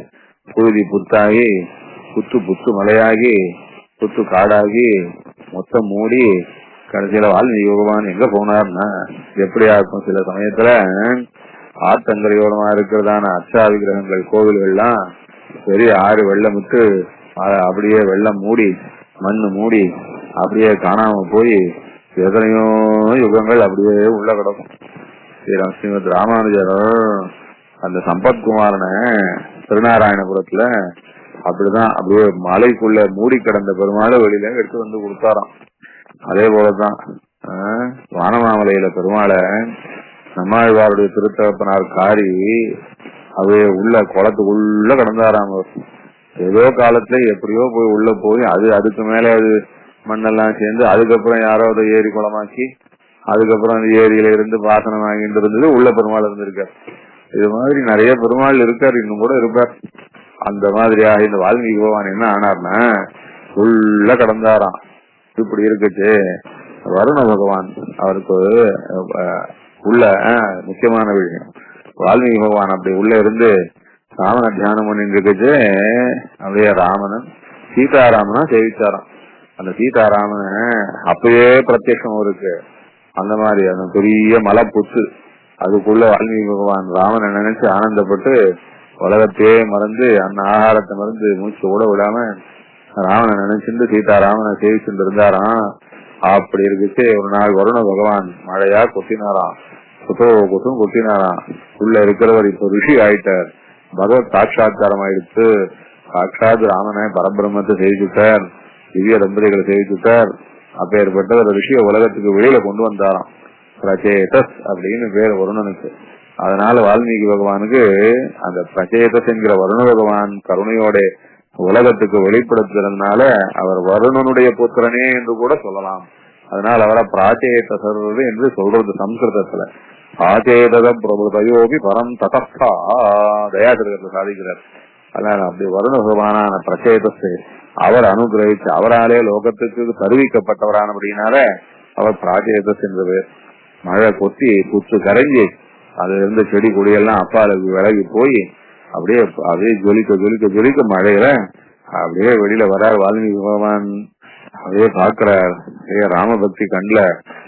S2: புழுதி புத்தாகி புத்து மலையாகி புத்து காடாகி மொத்தம் மூடி கடைசியில வால்மீகி பகவான் எங்க போனார்னா எப்படியா இருக்கும், சில சமயத்துல ஆத்தங்கரையோரமா இருக்கிறதான அர்ச்சா விக்கிரகங்கள் கோவில்கள்லாம் பெரிய ஆறு வெள்ளம் விட்டு அப்படியே வெள்ளம் மூடி மண்ணு மூடி அப்படியே காணாம போய் எத்தனையோ யுகங்கள் அப்படியே உள்ள கிடக்கும். ஸ்ரீமத் ராமானுஜர் அந்த சம்பத்குமாரனை திருநாராயணபுரத்துல அப்படிதான் அப்படியே மலைக்குள்ள மூடி கிடந்த பெருமாளை வெளியில எடுத்து கொடுத்தாராம். அதே போலதான் வானமாமலையில பெருமாளை நம்மாழ்வாருடைய திருத்தகப்பனார் காரி அப்படியே உள்ள குளத்துக்குள்ள கிடந்தாராம். ஏதோ காலத்துல எப்படியோ போய் உள்ள போய் அதுக்கு மேல அது மண்ணெல்லாம் சேர்ந்து அதுக்கப்புறம் யாரோ அதை ஏரி குளமாக்கி அதுக்கப்புறம் அந்த ஏரியில இருந்து பாசனம் வாங்கிட்டு இருந்தது உள்ள பெருமாள் இருந்திருக்கார். இது மாதிரி நிறைய பெருமாள் இருக்காரு, இன்னும் கூட இருப்பார். அந்த மாதிரியாக இந்த வால்மீகி பகவான் என்ன ஆனார்னா உள்ள கடந்தாராம். இப்படி இருக்குச்சு வருண பகவான் அவருக்கு உள்ள முக்கியமான விஷயம். வால்மீகி பகவான் அப்படி உள்ள இருந்து ராமனை தியானம் பண்ணிட்டு இருக்குச்சு. அப்படியே ராமனன் சீதாராமனா சேவிச்சாராம். அந்த சீதாராமன அப்பயே பிரத்யட்சம் இருக்கு. அந்த மாதிரி அந்த பெரிய மலை புத்து அதுக்குள்ள வால்மீகி பகவான் ராமனை நினைச்சு ஆனந்தப்பட்டு உலகத்தையே மறந்து அந்த ஆகாரத்தை மறந்து மூச்சு கூட விடாம ராமனை நினைச்சுட்டு சீதாராமனை சேவிச்சுட்டு இருந்தாராம். அப்படி இருக்குச்சு. ஒரு நாள் வருண பகவான் மழையா கொட்டினாராம், கொட்டினாராம். உள்ள இருக்கிறவர் இப்ப ரிஷி ஆயிட்டார், பகவத் சாட்சாத்காரம் ஆயிடுச்சு. சாட்சாத் ராமனை பரபிரம்மத்தை சேவிச்சுட்டார், திவ்ய தம்பதிகளை சேவிச்சுட்டார். அப்ப ஏற்பட்ட ஒரு ரிஷிய உலகத்துக்கு வெளியில கொண்டு வந்தாராம். பிரச்சேதஸ் அப்படின்னு பேர் வருணனுக்கு. அதனால வால்மீகி பகவானுக்கு அந்த பிரச்சேதஸ் என்கிற வருண பகவான் கருணையோட உலகத்துக்கு வெளிப்படுத்துறதுனால அவர் வருணனுடைய புத்திரனே என்று கூட சொல்லலாம். அதனால அவரை பிராச்சேதசர் என்று சொல்றது சம்ஸ்கிருதத்துல. பிராச்சேதத பிரபுதயோபி பரம் ததஸ்தா தயாசிரியர்கள் சாதிக்கிறார். அதனால அப்படி வருண பகவானான பிரச்சேதஸ் அவர் அனுகிரகிச்சு அவராலே லோகத்துக்கு தருவிக்கப்பட்டவரானபடினால அவர் பிராச்சேதஸ் என்று பேர். மழை கொத்தி புத்து கரைஞ்சி அதுல இருந்து செடி கொடியெல்லாம் அப்பாலுக்கு விலகி போய் அப்படியே ஜொலிக்க மழையில அப்படியே வெளியில வரார் வால்மீகி பகவான். அப்படியே பாக்குறார், ராமபக்தி கண்ல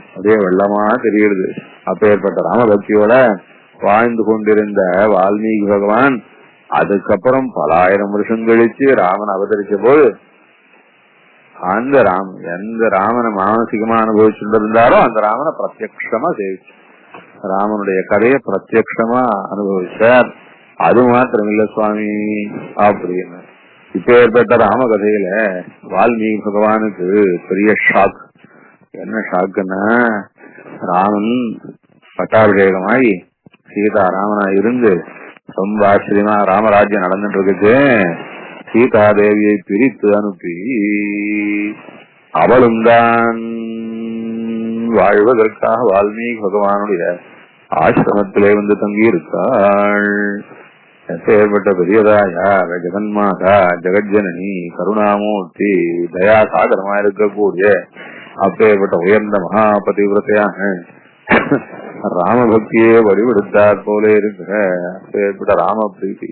S2: அப்படியே வெள்ளமா தெரியுது. அப்ப ஏற்பட்ட ராமபக்தியோட வாழ்ந்து கொண்டிருந்த வால்மீகி பகவான் அதுக்கப்புறம் பல ஆயிரம் வருஷம் கழிச்சு ராமன் அவதரிச்ச போது அந்த ராமன் எந்த ராமனை மானசிகமா அனுபவிச்சுட்டு இருந்தாரோ அந்த ராமனை பிரத்யக்ஷமா சேவிச்சு ராமனுடைய கதையை பிரத்யக்ஷமா அனுபவிச்சார். அது மாத்திரம் இல்ல சுவாமி அப்படின்னு இப்ப ஏற்பட்ட ராம கதையில வால்மீகி பகவானுக்கு பெரிய ஷாக். என்ன ஷாக்குன்னா, ராமன் பட்டாபிஷேகமாயி சீதா ராமனா இருந்து ரொம்ப ஆச்சரியமா ராமராஜ்யம் நடந்துட்டு இருக்குது. சீதா தேவியை பிரித்து அனுப்பி அவளும் தான் வாழ்வதற்காக வால்மீகி பகவானுடைய ஆசிரமத்திலே வந்து தங்கி இருக்காள். ஏற்பட்ட பெரியதாயா ஜெகன்மாதா ஜெகஜனனி கருணாமூர்த்தி தயா சாகரமா இருக்கக்கூடிய அப்பேற்பட்ட உயர்ந்த மகாபதிவிரத்தையாக ராமபக்தியே வடிவெடுத்தாற் போல இருக்கிற அப்பேற்பட்ட ராம பிரீதி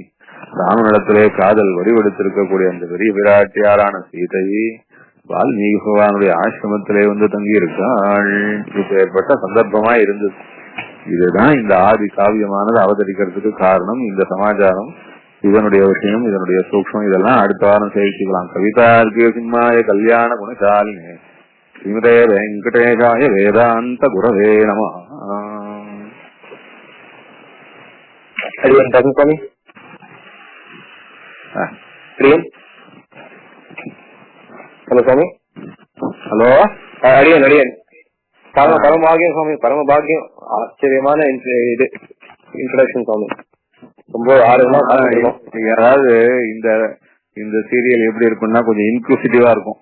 S2: ராமனிடத்திலே காதல் வடிவெடுத்திருக்கக்கூடிய அந்த பெரிய விராட்டியாரான சீதை வால்மீகி பகவானுடைய ஆசிரமத்திலே வந்து தங்கி இருக்காள். இப்ப ஏற்பட்ட சந்தர்ப்பமா இருந்தது. இதுதான் இந்த ஆதி காவியமானது அவதரிக்கிறதுக்கு காரணம். இந்த சமாச்சாரம், இதனுடைய விஷயம், இதனுடைய சூக்ஷ்மம் இதெல்லாம் அடுத்த வாரம் சேவிச்சுக்கலாம். கவிதார்க்கிய சிம்மாய கல்யாண குணசாலினே ஸ்ரீமதே வெங்கடேஷாய வேதாந்த குரவே நமः.
S1: ஹலோ சுவாமி. ஹலோ அடியன் அடியன் பரமபாகியம் சுவாமி, பரமபாகியம். ஆச்சரியமான இது இன்ட்ரோடக்ஷன் சுவாமி. ரொம்ப ஆர்வமா.
S2: அதாவது இந்த இந்த சீரியல் எப்படி இருக்கும்னா கொஞ்சம் இன்க்ளூசிட்டிவா இருக்கும்.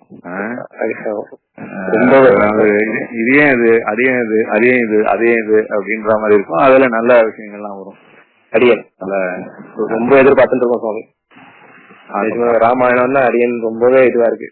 S2: இதே இது அதே இது அதே இது அதே இது அப்படின்ற மாதிரி இருக்கும். அதுல நல்ல விஷயங்கள்லாம் வரும்.
S1: அடியன் ரொம்ப எதிர்பார்த்துட்டு இருக்கோம் சுவாமி. ராமாயணம்னா அடியன் ரொம்பவே இதுவா இருக்கு.